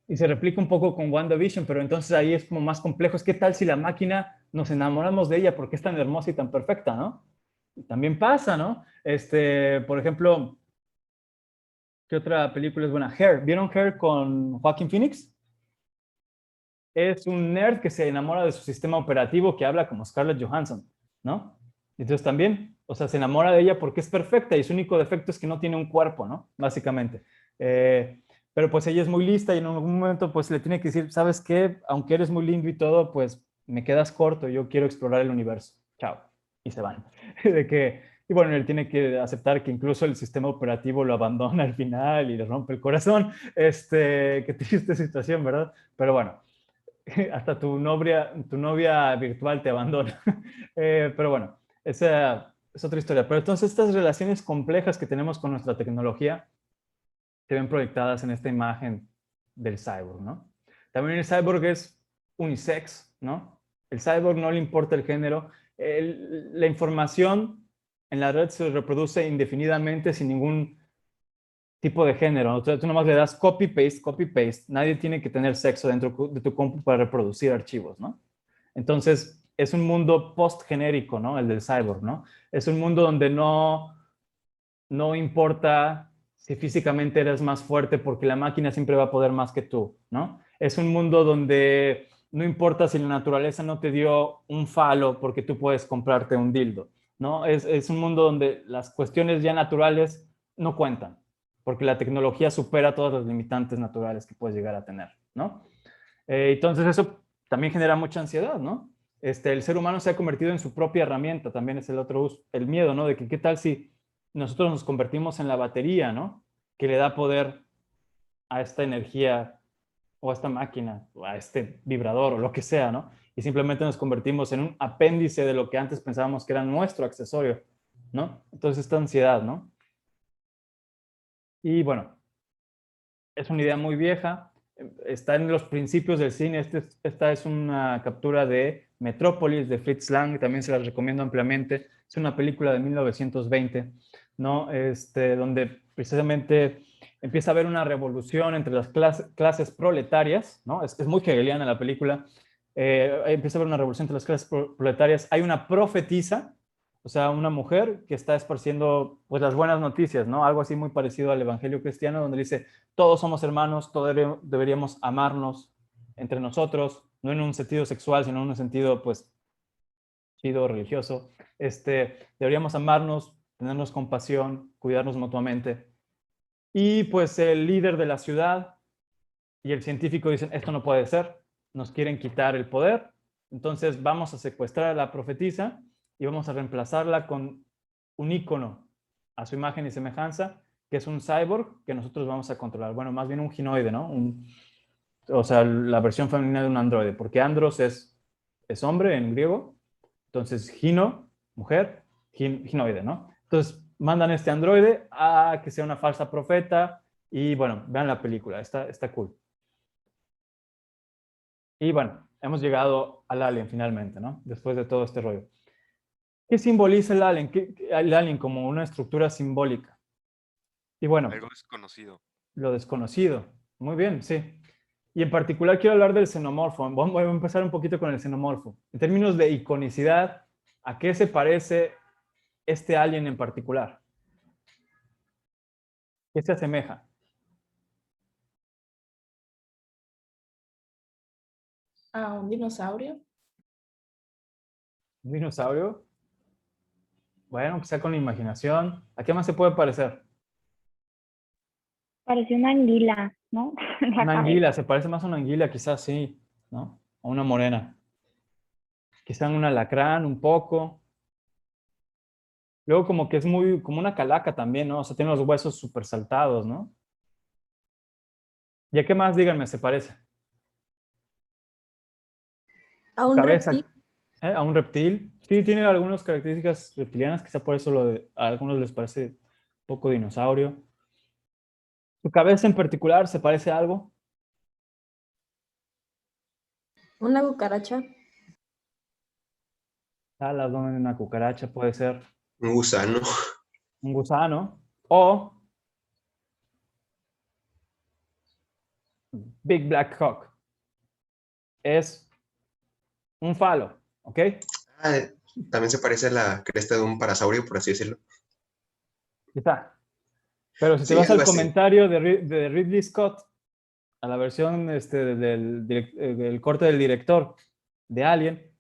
Speaker 1: Y se replica un poco con WandaVision, pero entonces ahí es como más complejo. Es ¿qué tal si la máquina nos enamoramos de ella porque es tan hermosa y tan perfecta, ¿no? Y también pasa, ¿no? Por ejemplo, ¿qué otra película es buena? Hair. ¿Vieron Hair con Joaquin Phoenix? Es un nerd que se enamora de su sistema operativo que habla como Scarlett Johansson, ¿no? Entonces también, o sea, se enamora de ella porque es perfecta y su único defecto es que no tiene un cuerpo, ¿no? Básicamente. Pero pues ella es muy lista y en algún momento pues le tiene que decir, ¿sabes qué? Aunque eres muy lindo y todo, pues me quedas corto, yo quiero explorar el universo. Chao. Y se van. Y bueno, él tiene que aceptar que incluso el sistema operativo lo abandona al final y le rompe el corazón. Qué triste situación, ¿verdad? Pero bueno, hasta tu novia virtual te abandona. Pero bueno, esa es otra historia. Pero entonces estas relaciones complejas que tenemos con nuestra tecnología se ven proyectadas en esta imagen del cyborg, ¿no? También el cyborg es unisex, ¿no? El cyborg no le importa el género. La información en la red se reproduce indefinidamente sin ningún tipo de género. O sea, tú nomás le das copy-paste, copy-paste. Nadie tiene que tener sexo dentro de tu compu para reproducir archivos, ¿no? Entonces, es un mundo post-genérico, ¿no? El del cyborg, ¿no? Es un mundo donde no importa si físicamente eres más fuerte porque la máquina siempre va a poder más que tú, ¿no? Es un mundo donde no importa si la naturaleza no te dio un falo porque tú puedes comprarte un dildo, ¿no? Es un mundo donde las cuestiones ya naturales no cuentan porque la tecnología supera todas las limitantes naturales que puedes llegar a tener, ¿no? Entonces eso también genera mucha ansiedad, ¿no? El ser humano se ha convertido en su propia herramienta, también es el otro uso, el miedo, ¿no? De que qué tal si nosotros nos convertimos en la batería, ¿no? Que le da poder a esta energía o a esta máquina o a este vibrador o lo que sea, ¿no? Y simplemente nos convertimos en un apéndice de lo que antes pensábamos que era nuestro accesorio, ¿no? Entonces esta ansiedad, ¿no? Y bueno, es una idea muy vieja, está en los principios del cine. Esta es una captura de Metrópolis de Fritz Lang, también se la recomiendo ampliamente. Es una película de 1920, ¿no? Donde precisamente empieza a haber una revolución entre las clases proletarias, ¿no? Es muy hegeliana la película. Empieza a haber una revolución entre las clases proletarias. Hay una profetisa, o sea, una mujer que está esparciendo pues las buenas noticias, ¿no? Algo así muy parecido al evangelio cristiano, donde dice, todos somos hermanos, todos deberíamos amarnos entre nosotros, no en un sentido sexual, sino en un sentido pues chido, religioso. Deberíamos amarnos, tenernos compasión, cuidarnos mutuamente. Y pues el líder de la ciudad y el científico dicen, esto no puede ser, nos quieren quitar el poder, entonces vamos a secuestrar a la profetisa y vamos a reemplazarla con un ícono a su imagen y semejanza, que es un cyborg que nosotros vamos a controlar. Bueno, más bien un ginoide, ¿no? O sea, la versión femenina de un androide, porque andros es hombre en griego, entonces gino, mujer, ginoide, ¿no? Entonces mandan este androide a que sea una falsa profeta y bueno, vean la película, está cool. Y bueno, hemos llegado al alien finalmente, ¿no? Después de todo este rollo. ¿Qué simboliza el alien? El alien como una estructura simbólica. Y bueno,
Speaker 5: Algo desconocido.
Speaker 1: lo desconocido. Muy bien, sí. Y en particular quiero hablar del xenomorfo. Voy a empezar un poquito con el xenomorfo. En términos de iconicidad, ¿a qué se parece este alien en particular? ¿Qué se asemeja?
Speaker 7: ¿A un dinosaurio?
Speaker 1: ¿Un dinosaurio? Bueno, quizá con la imaginación. ¿A qué más se puede parecer?
Speaker 8: Parece una anguila, ¿no? En la
Speaker 1: Una
Speaker 8: cabeza.
Speaker 1: anguila, se parece más a una anguila, quizás sí, ¿no? O una morena. Quizá un alacrán un poco. Luego como que es muy, como una calaca también, ¿no? O sea, tiene los huesos súper saltados, ¿no? ¿Y a qué más, díganme, se parece?
Speaker 9: A
Speaker 1: Su
Speaker 9: un
Speaker 1: cabeza,
Speaker 9: reptil.
Speaker 1: a un reptil. Sí, tiene algunas características reptilianas, quizá por eso a algunos les parece un poco dinosaurio. Su cabeza en particular se parece a algo.
Speaker 9: Una cucaracha.
Speaker 1: Al abdomen de una cucaracha puede ser
Speaker 3: Un gusano.
Speaker 1: un gusano o Big Black Hawk. Es un falo, ¿ok?
Speaker 3: Ah, también se parece a la cresta de un parasaurio, por así decirlo.
Speaker 1: Quizá. Pero si te
Speaker 3: Sí,
Speaker 1: vas
Speaker 3: algo
Speaker 1: al
Speaker 3: así.
Speaker 1: comentario de Ridley Scott, a la versión del corte del director de Alien,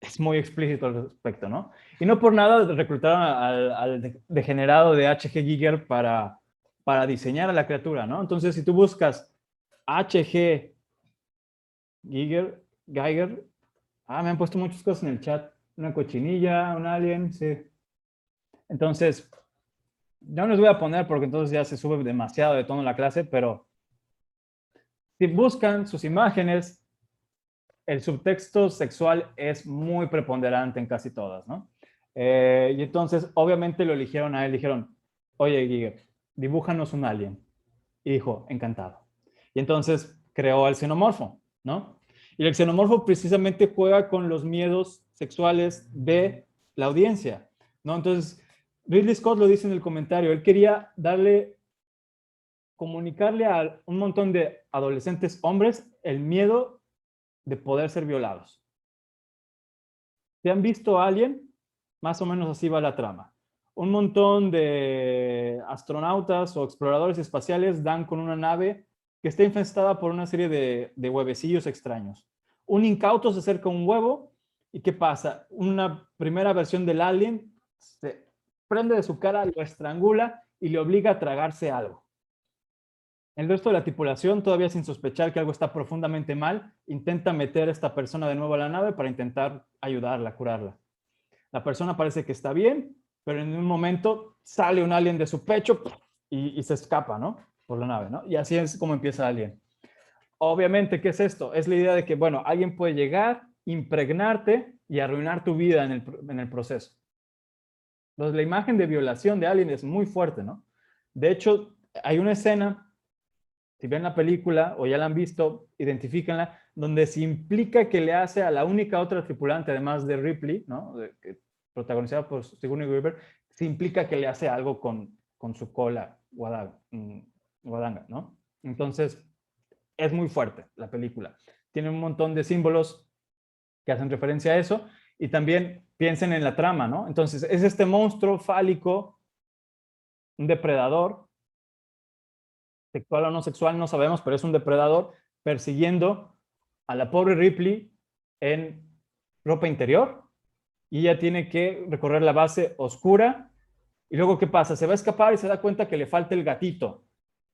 Speaker 1: es muy explícito al respecto, ¿no? Y no por nada reclutaron al degenerado de H.G. Giger para diseñar a la criatura, ¿no? Entonces, si tú buscas H.G. Geiger, me han puesto muchas cosas en el chat. Una cochinilla, un alien, sí. Entonces, no les voy a poner porque entonces ya se sube demasiado de tono la clase, pero si buscan sus imágenes, el subtexto sexual es muy preponderante en casi todas, ¿no? Y entonces, obviamente lo eligieron a él, dijeron, oye, Giger, dibújanos un alien. Y dijo, encantado. Y entonces creó al xenomorfo, ¿no? Y el xenomorfo precisamente juega con los miedos sexuales de la audiencia, ¿no? Entonces, Ridley Scott lo dice en el comentario, él quería comunicarle a un montón de adolescentes hombres el miedo de poder ser violados. Si han visto Alien, más o menos así va la trama. Un montón de astronautas o exploradores espaciales dan con una nave que está infestada por una serie de huevecillos extraños. Un incauto se acerca a un huevo y ¿qué pasa? Una primera versión del alien se prende de su cara, lo estrangula y le obliga a tragarse algo. El resto de la tripulación, todavía sin sospechar que algo está profundamente mal, intenta meter a esta persona de nuevo a la nave para intentar ayudarla, curarla. La persona parece que está bien, pero en un momento sale un alien de su pecho y se escapa, ¿no? Por la nave, ¿no? Y así es como empieza Alien. Obviamente, ¿qué es esto? Es la idea de que, bueno, alguien puede llegar, impregnarte y arruinar tu vida en el proceso. Entonces, la imagen de violación de Alien es muy fuerte, ¿no? De hecho, hay una escena, si ven la película o ya la han visto, identifíquenla, donde se implica que le hace a la única otra tripulante, además de Ripley, ¿no? Protagonizada por Sigourney Weaver, se implica que le hace algo con su cola guadanga, ¿no? Entonces, es muy fuerte la película. Tiene un montón de símbolos que hacen referencia a eso y también piensen en la trama, ¿no? Entonces, es este monstruo fálico, un depredador, sexual o no sexual, no sabemos, pero es un depredador persiguiendo a la pobre Ripley en ropa interior y ella tiene que recorrer la base oscura y luego ¿qué pasa? Se va a escapar y se da cuenta que le falta el gatito,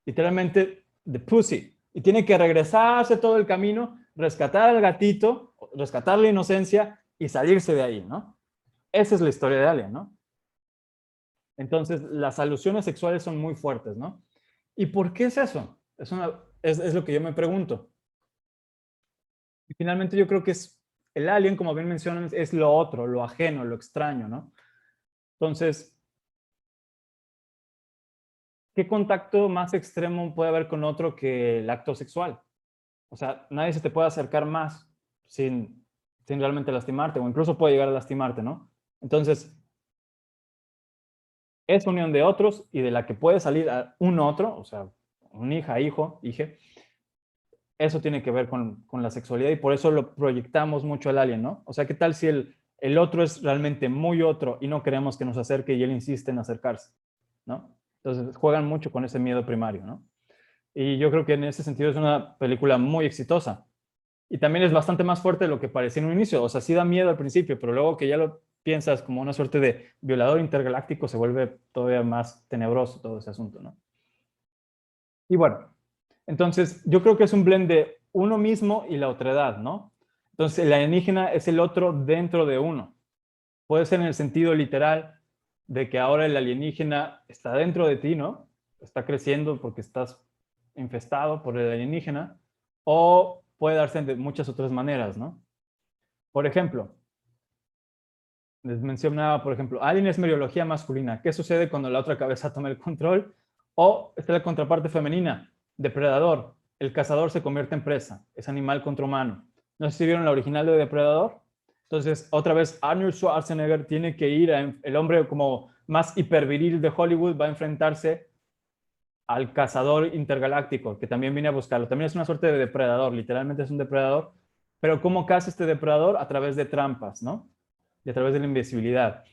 Speaker 1: literalmente the pussy, y tiene que regresarse todo el camino, rescatar al gatito, rescatar la inocencia y salirse de ahí, ¿no? Esa es la historia de Alien, ¿no? Entonces, las alusiones sexuales son muy fuertes, ¿no? ¿Y por qué es eso? Es lo que yo me pregunto. Y finalmente yo creo que es el alien, como bien mencionan, es lo otro, lo ajeno, lo extraño, ¿no? Entonces, ¿qué contacto más extremo puede haber con otro que el acto sexual? O sea, nadie se te puede acercar más sin realmente lastimarte, o incluso puede llegar a lastimarte, ¿no? Entonces, es unión de otros y de la que puede salir a un otro, o sea, un hija, hijo, hije, eso tiene que ver con la sexualidad y por eso lo proyectamos mucho al alien, ¿no? O sea, ¿qué tal si el otro es realmente muy otro y no queremos que nos acerque y él insiste en acercarse, ¿no? Entonces juegan mucho con ese miedo primario, ¿no? Y yo creo que en ese sentido es una película muy exitosa. Y también es bastante más fuerte de lo que parecía en un inicio. O sea, sí da miedo al principio, pero luego que ya lo piensas como una suerte de violador intergaláctico, se vuelve todavía más tenebroso todo ese asunto, ¿no? Y bueno, entonces yo creo que es un blend de uno mismo y la otredad, ¿no? Entonces el alienígena es el otro dentro de uno. Puede ser en el sentido literal de que ahora el alienígena está dentro de ti, ¿no? Está creciendo porque estás infestado por el alienígena, o puede darse de muchas otras maneras, ¿no? Por ejemplo, les mencionaba, por ejemplo, Alien es meriología masculina. ¿Qué sucede cuando la otra cabeza toma el control? O está la contraparte femenina, depredador. El cazador se convierte en presa, es animal contra humano. ¿No sé si vieron la original de Depredador? Entonces, otra vez, Arnold Schwarzenegger tiene que ir, el hombre como más hiperviril de Hollywood va a enfrentarse al cazador intergaláctico, que también viene a buscarlo. También es una suerte de depredador, literalmente es un depredador. Pero ¿cómo caza este depredador? A través de trampas, ¿no? Y a través de la invisibilidad.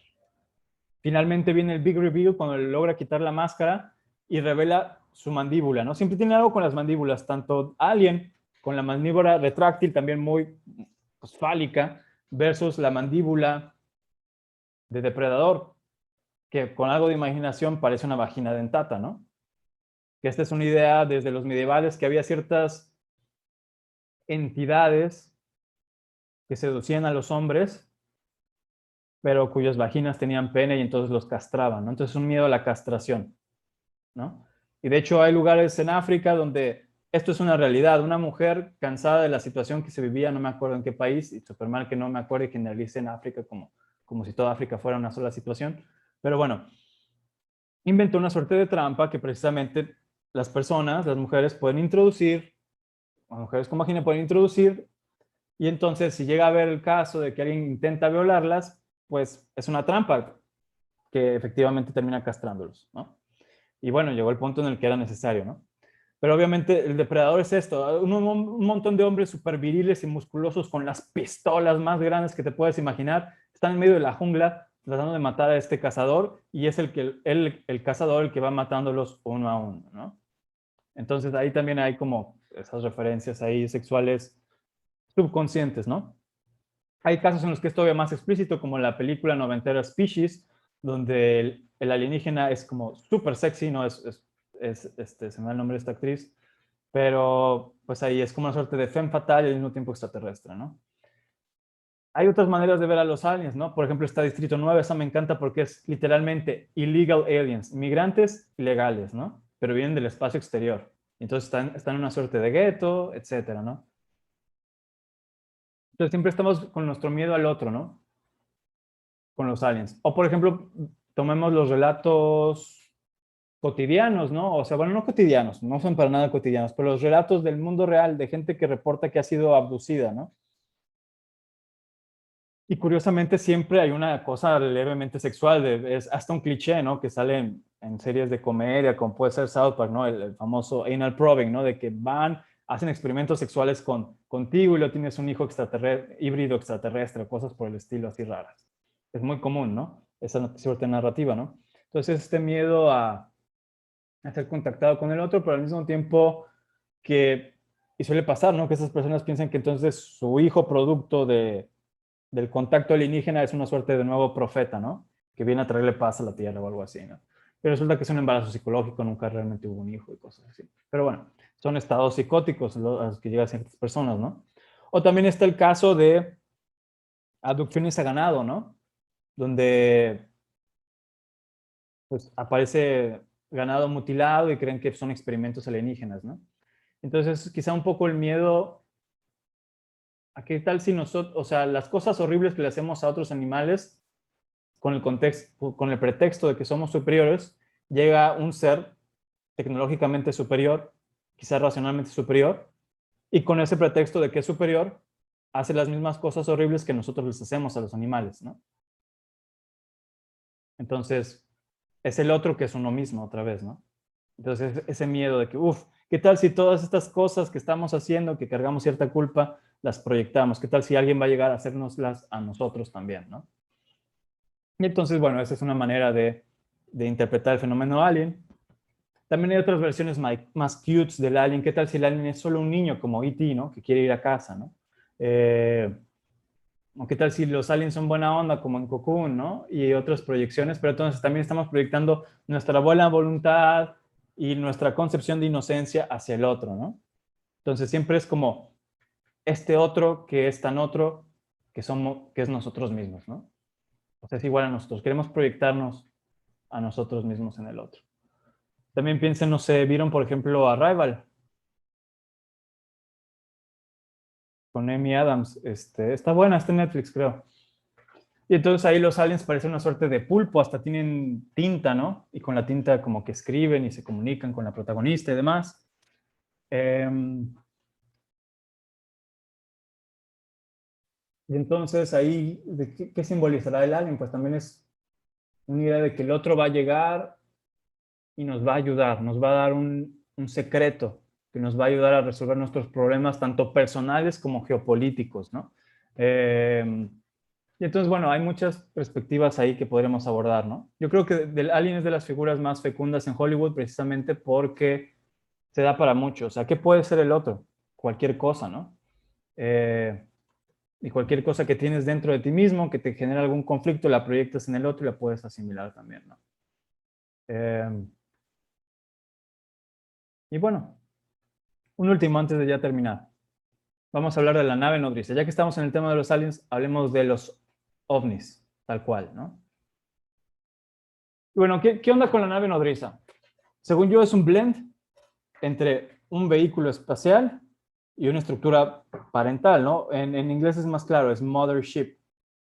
Speaker 1: Finalmente viene el big reveal cuando logra quitar la máscara y revela su mandíbula, ¿no? Siempre tiene algo con las mandíbulas, tanto Alien con la mandíbula retráctil también muy pues, fálica versus la mandíbula de Depredador, que con algo de imaginación parece una vagina dentata, ¿no? Que esta es una idea desde los medievales que había ciertas entidades que seducían a los hombres pero cuyas vaginas tenían pene y entonces los castraban, ¿no? Entonces un miedo a la castración, ¿no? Y de hecho hay lugares en África donde esto es una realidad. Una mujer cansada de la situación que se vivía, no me acuerdo en qué país, y súper mal que no me acuerdo y generalice en África como si toda África fuera una sola situación, pero bueno, inventó una suerte de trampa que precisamente las personas, las mujeres pueden introducir, o mujeres con vagina pueden introducir, y entonces si llega a haber el caso de que alguien intenta violarlas, pues es una trampa que efectivamente termina castrándolos, ¿no? Y bueno, llegó el punto en el que era necesario, ¿no? Pero obviamente el depredador es esto, un montón de hombres súper viriles y musculosos con las pistolas más grandes que te puedes imaginar, están en medio de la jungla tratando de matar a este cazador y es el cazador el que va matándolos uno a uno, ¿no? Entonces ahí también hay como esas referencias ahí sexuales subconscientes, ¿no? Hay casos en los que es todavía más explícito, como la película noventera Species, donde el alienígena es como súper sexy, ¿no? Se me da el nombre de esta actriz, pero pues ahí es como una suerte de femme fatale y al mismo tiempo extraterrestre, ¿no? Hay otras maneras de ver a los aliens, ¿no? Por ejemplo, está Distrito 9, esa me encanta porque es literalmente illegal aliens, migrantes ilegales, ¿no? Pero vienen del espacio exterior. Entonces están en una suerte de gueto, etcétera, ¿no? Entonces siempre estamos con nuestro miedo al otro, ¿no? Con los aliens. O por ejemplo, tomemos los relatos cotidianos, ¿no? O sea, bueno, no cotidianos, no son para nada cotidianos, pero los relatos del mundo real de gente que reporta que ha sido abducida, ¿no? Y curiosamente siempre hay una cosa levemente sexual, es hasta un cliché, ¿no? Que sale en series de comedia, como puede ser South Park, ¿no? El famoso anal probing, ¿no? De que hacen experimentos sexuales contigo y lo tienes un hijo extraterrestre, híbrido extraterrestre, cosas por el estilo así raras. Es muy común, ¿no? Esa suerte narrativa, ¿no? Entonces este miedo a ser contactado con el otro, pero al mismo tiempo y suele pasar, ¿no? Que esas personas piensan que entonces su hijo producto del contacto alienígena es una suerte de nuevo profeta, ¿no? Que viene a traerle paz a la tierra o algo así, ¿no? Pero resulta que es un embarazo psicológico, nunca realmente hubo un hijo y cosas así. Pero bueno, son estados psicóticos a los que llegan ciertas personas, ¿no? O también está el caso de abducciones a ganado, ¿no? Donde pues aparece ganado mutilado y creen que son experimentos alienígenas, ¿no? Entonces, quizá un poco el miedo a qué tal si nosotros, o sea, las cosas horribles que le hacemos a otros animales con el contexto, con el pretexto de que somos superiores, llega un ser tecnológicamente superior, quizá racionalmente superior, y con ese pretexto de que es superior, hace las mismas cosas horribles que nosotros les hacemos a los animales, ¿no? Entonces, es el otro que es uno mismo otra vez, ¿no? Entonces, ese miedo de que, ¿qué tal si todas estas cosas que estamos haciendo, que cargamos cierta culpa, las proyectamos? ¿Qué tal si alguien va a llegar a hacernoslas a nosotros también, ¿no? Y entonces, bueno, esa es una manera de interpretar el fenómeno alien. También hay otras versiones más cutes del alien. ¿Qué tal si el alien es solo un niño como E.T., ¿no? Que quiere ir a casa, ¿no? O qué tal si los aliens son buena onda como en Cocoon, ¿no? Y otras proyecciones, pero entonces también estamos proyectando nuestra buena voluntad y nuestra concepción de inocencia hacia el otro, ¿no? Entonces siempre es como este otro que es tan otro que es nosotros mismos, ¿no? O sea, es igual a nosotros. Queremos proyectarnos a nosotros mismos en el otro. También piensen, no sé, vieron por ejemplo Arrival con Amy Adams. Está buena, está en Netflix, creo. Y entonces ahí los aliens parecen una suerte de pulpo, hasta tienen tinta, ¿no? Y con la tinta como que escriben y se comunican con la protagonista y demás. Y entonces ahí, ¿qué simbolizará el alien? Pues también es una idea de que el otro va a llegar y nos va a ayudar, nos va a dar un secreto que nos va a ayudar a resolver nuestros problemas, tanto personales como geopolíticos, ¿no? Y entonces, bueno, hay muchas perspectivas ahí que podremos abordar, ¿no? Yo creo que del Alien es de las figuras más fecundas en Hollywood precisamente porque se da para muchos. O sea, ¿qué puede ser el otro? Cualquier cosa, ¿no? Y cualquier cosa que tienes dentro de ti mismo, que te genera algún conflicto, la proyectas en el otro y la puedes asimilar también, ¿no? Y bueno, un último antes de ya terminar. Vamos a hablar de la nave nodriza. Ya que estamos en el tema de los aliens, hablemos de los ovnis, tal cual, ¿no? Y bueno, ¿qué onda con la nave nodriza? Según yo, es un blend entre un vehículo espacial y una estructura parental, ¿no? En inglés es más claro, es mothership,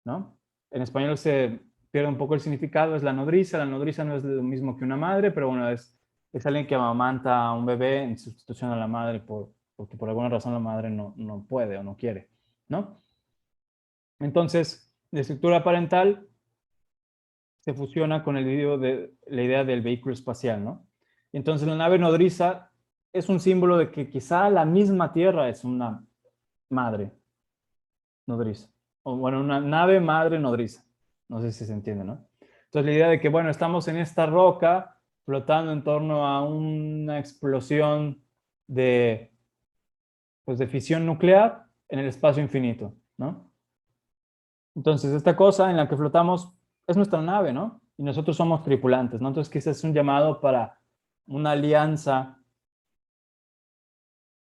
Speaker 1: ¿no? En español se pierde un poco el significado, es la nodriza. La nodriza no es lo mismo que una madre, pero bueno, es alguien que amamanta a un bebé en sustitución a la madre porque por alguna razón la madre no puede o no quiere, ¿no? Entonces, la estructura parental se fusiona con la idea del vehículo espacial, ¿no? Y entonces la nave nodriza es un símbolo de que quizá la misma Tierra es una madre nodriza. O bueno, una nave madre nodriza. No sé si se entiende, ¿no? Entonces la idea de que, bueno, estamos en esta roca flotando en torno a una explosión de fisión nuclear en el espacio infinito, ¿no? Entonces esta cosa en la que flotamos es nuestra nave, ¿no? Y nosotros somos tripulantes, ¿no? Entonces quizás es un llamado para una alianza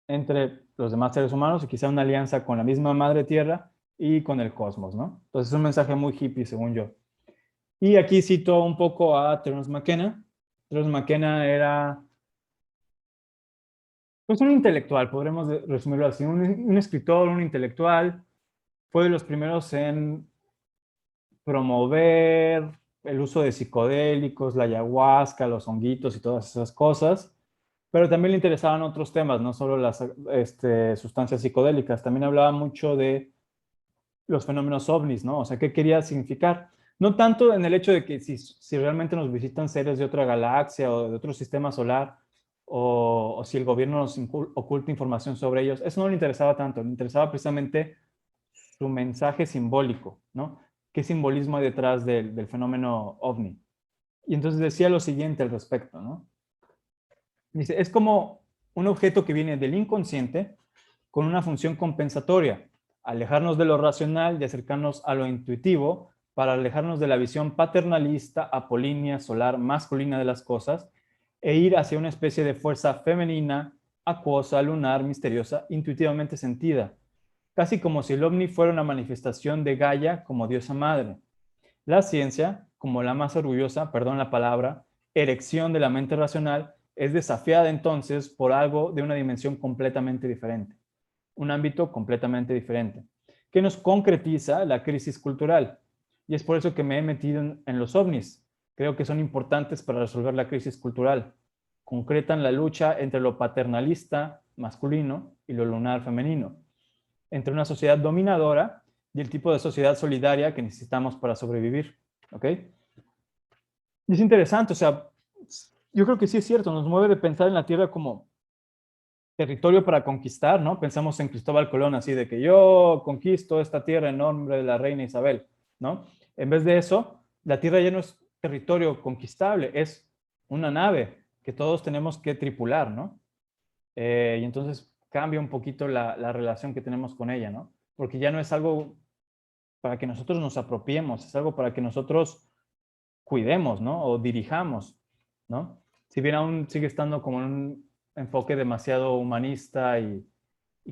Speaker 1: entre los demás seres humanos y quizá una alianza con la misma madre tierra y con el cosmos, ¿no? Entonces es un mensaje muy hippie, según yo. Y aquí cito un poco a Terence McKenna. Terence McKenna era pues un intelectual, podremos resumirlo así, un escritor, un intelectual. Fue de los primeros en promover el uso de psicodélicos, la ayahuasca, los honguitos y todas esas cosas, pero también le interesaban otros temas, no solo las sustancias psicodélicas, también hablaba mucho de los fenómenos ovnis, ¿no? O sea, ¿qué quería significar? No tanto en el hecho de que si realmente nos visitan seres de otra galaxia o de otro sistema solar, o si el gobierno nos oculta información sobre ellos, eso no le interesaba tanto, le interesaba precisamente su mensaje simbólico, ¿no? ¿Qué simbolismo hay detrás del fenómeno ovni? Y entonces decía lo siguiente al respecto, ¿no? Dice, es como un objeto que viene del inconsciente con una función compensatoria, alejarnos de lo racional y acercarnos a lo intuitivo para alejarnos de la visión paternalista, apolínea, solar, masculina de las cosas e ir hacia una especie de fuerza femenina, acuosa, lunar, misteriosa, intuitivamente sentida, casi como si el ovni fuera una manifestación de Gaia como diosa madre. La ciencia, como la más orgullosa, perdón la palabra, erección de la mente racional, es desafiada entonces por algo de una dimensión completamente diferente, un ámbito completamente diferente, que nos concretiza la crisis cultural. Y es por eso que me he metido en los ovnis. Creo que son importantes para resolver la crisis cultural. Concretan la lucha entre lo paternalista masculino y lo lunar femenino, entre una sociedad dominadora y el tipo de sociedad solidaria que necesitamos para sobrevivir. ¿Ok? Y es interesante, o sea, yo creo que sí es cierto, nos mueve de pensar en la Tierra como territorio para conquistar, ¿no? Pensamos en Cristóbal Colón así de que yo conquisto esta tierra en nombre de la reina Isabel, ¿no? En vez de eso, la Tierra ya no es territorio conquistable, es una nave que todos tenemos que tripular, ¿no? Y entonces cambia un poquito la relación que tenemos con ella, ¿no? Porque ya no es algo para que nosotros nos apropiemos, es algo para que nosotros cuidemos, ¿no? O dirijamos, ¿no? si bien aún sigue estando como en un enfoque demasiado humanista y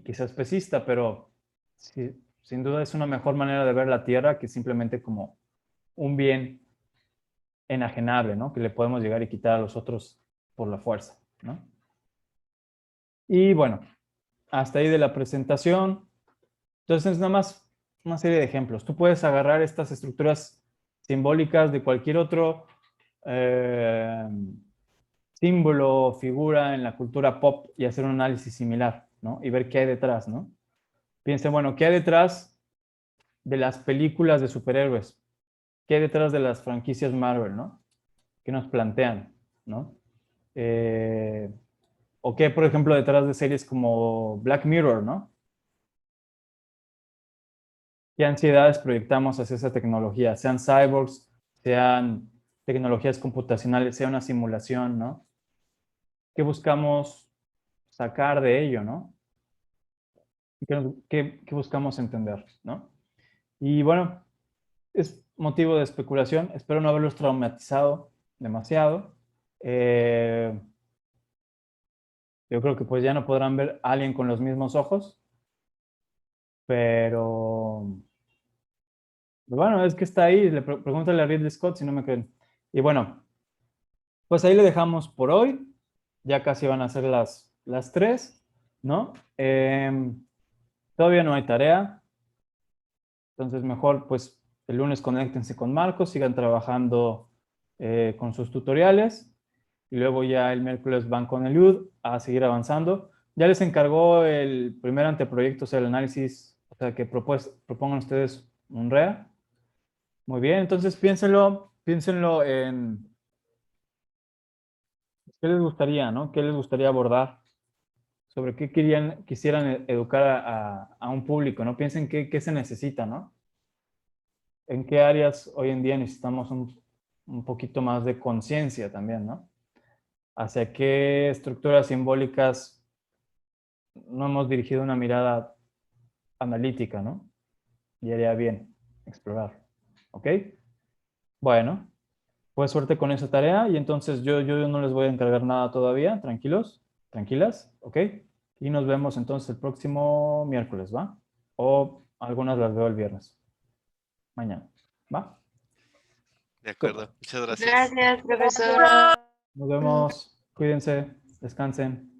Speaker 1: quizás especista, pero sí, sin duda es una mejor manera de ver la Tierra que simplemente como un bien enajenable, ¿no? Que le podemos llegar y quitar a los otros por la fuerza, ¿no? Y bueno, hasta ahí de la presentación. Entonces, nada más una serie de ejemplos. Tú puedes agarrar estas estructuras simbólicas de cualquier otro símbolo o figura en la cultura pop y hacer un análisis similar, ¿no? Y ver qué hay detrás, ¿no? Piensen, bueno, ¿qué hay detrás de las películas de superhéroes? ¿Qué hay detrás de las franquicias Marvel, ¿no? ¿Qué nos plantean, ¿no? O qué, por ejemplo, detrás de series como Black Mirror, ¿no? ¿Qué ansiedades proyectamos hacia esa tecnología? Sean cyborgs, sean tecnologías computacionales, sea una simulación, ¿no? ¿Qué buscamos sacar de ello, ¿no? ¿Qué buscamos entender, ¿no? Y bueno, es motivo de especulación. Espero no haberlos traumatizado demasiado. Yo creo que pues ya no podrán ver a alguien con los mismos ojos, pero bueno, es que está ahí. Pregúntale a Ridley Scott si no me creen. Y bueno, pues ahí le dejamos por hoy. Ya casi van a ser las 3, ¿no? Todavía no hay tarea. Entonces mejor pues el lunes conéctense con Marcos, sigan trabajando con sus tutoriales y luego ya el miércoles van con Eliud a seguir avanzando. Ya les encargó el primer anteproyecto, o sea, el análisis, o sea, que propongan ustedes un REA. Muy bien, entonces piénsenlo en qué les gustaría, ¿no? ¿Qué les gustaría abordar? Sobre qué quisieran educar a un público, ¿no? Piensen qué se necesita, ¿no? En qué áreas hoy en día necesitamos un poquito más de conciencia también, ¿no? Hacia qué estructuras simbólicas no hemos dirigido una mirada analítica, ¿no? Y haría bien explorar, ¿ok? Bueno, pues suerte con esa tarea y entonces yo no les voy a encargar nada todavía, tranquilos, tranquilas, ¿ok? Y nos vemos entonces el próximo miércoles, ¿va? O algunas las veo el viernes, mañana, ¿va?
Speaker 5: De acuerdo. Muchas gracias.
Speaker 4: Gracias, profesor.
Speaker 1: Nos vemos, cuídense, descansen.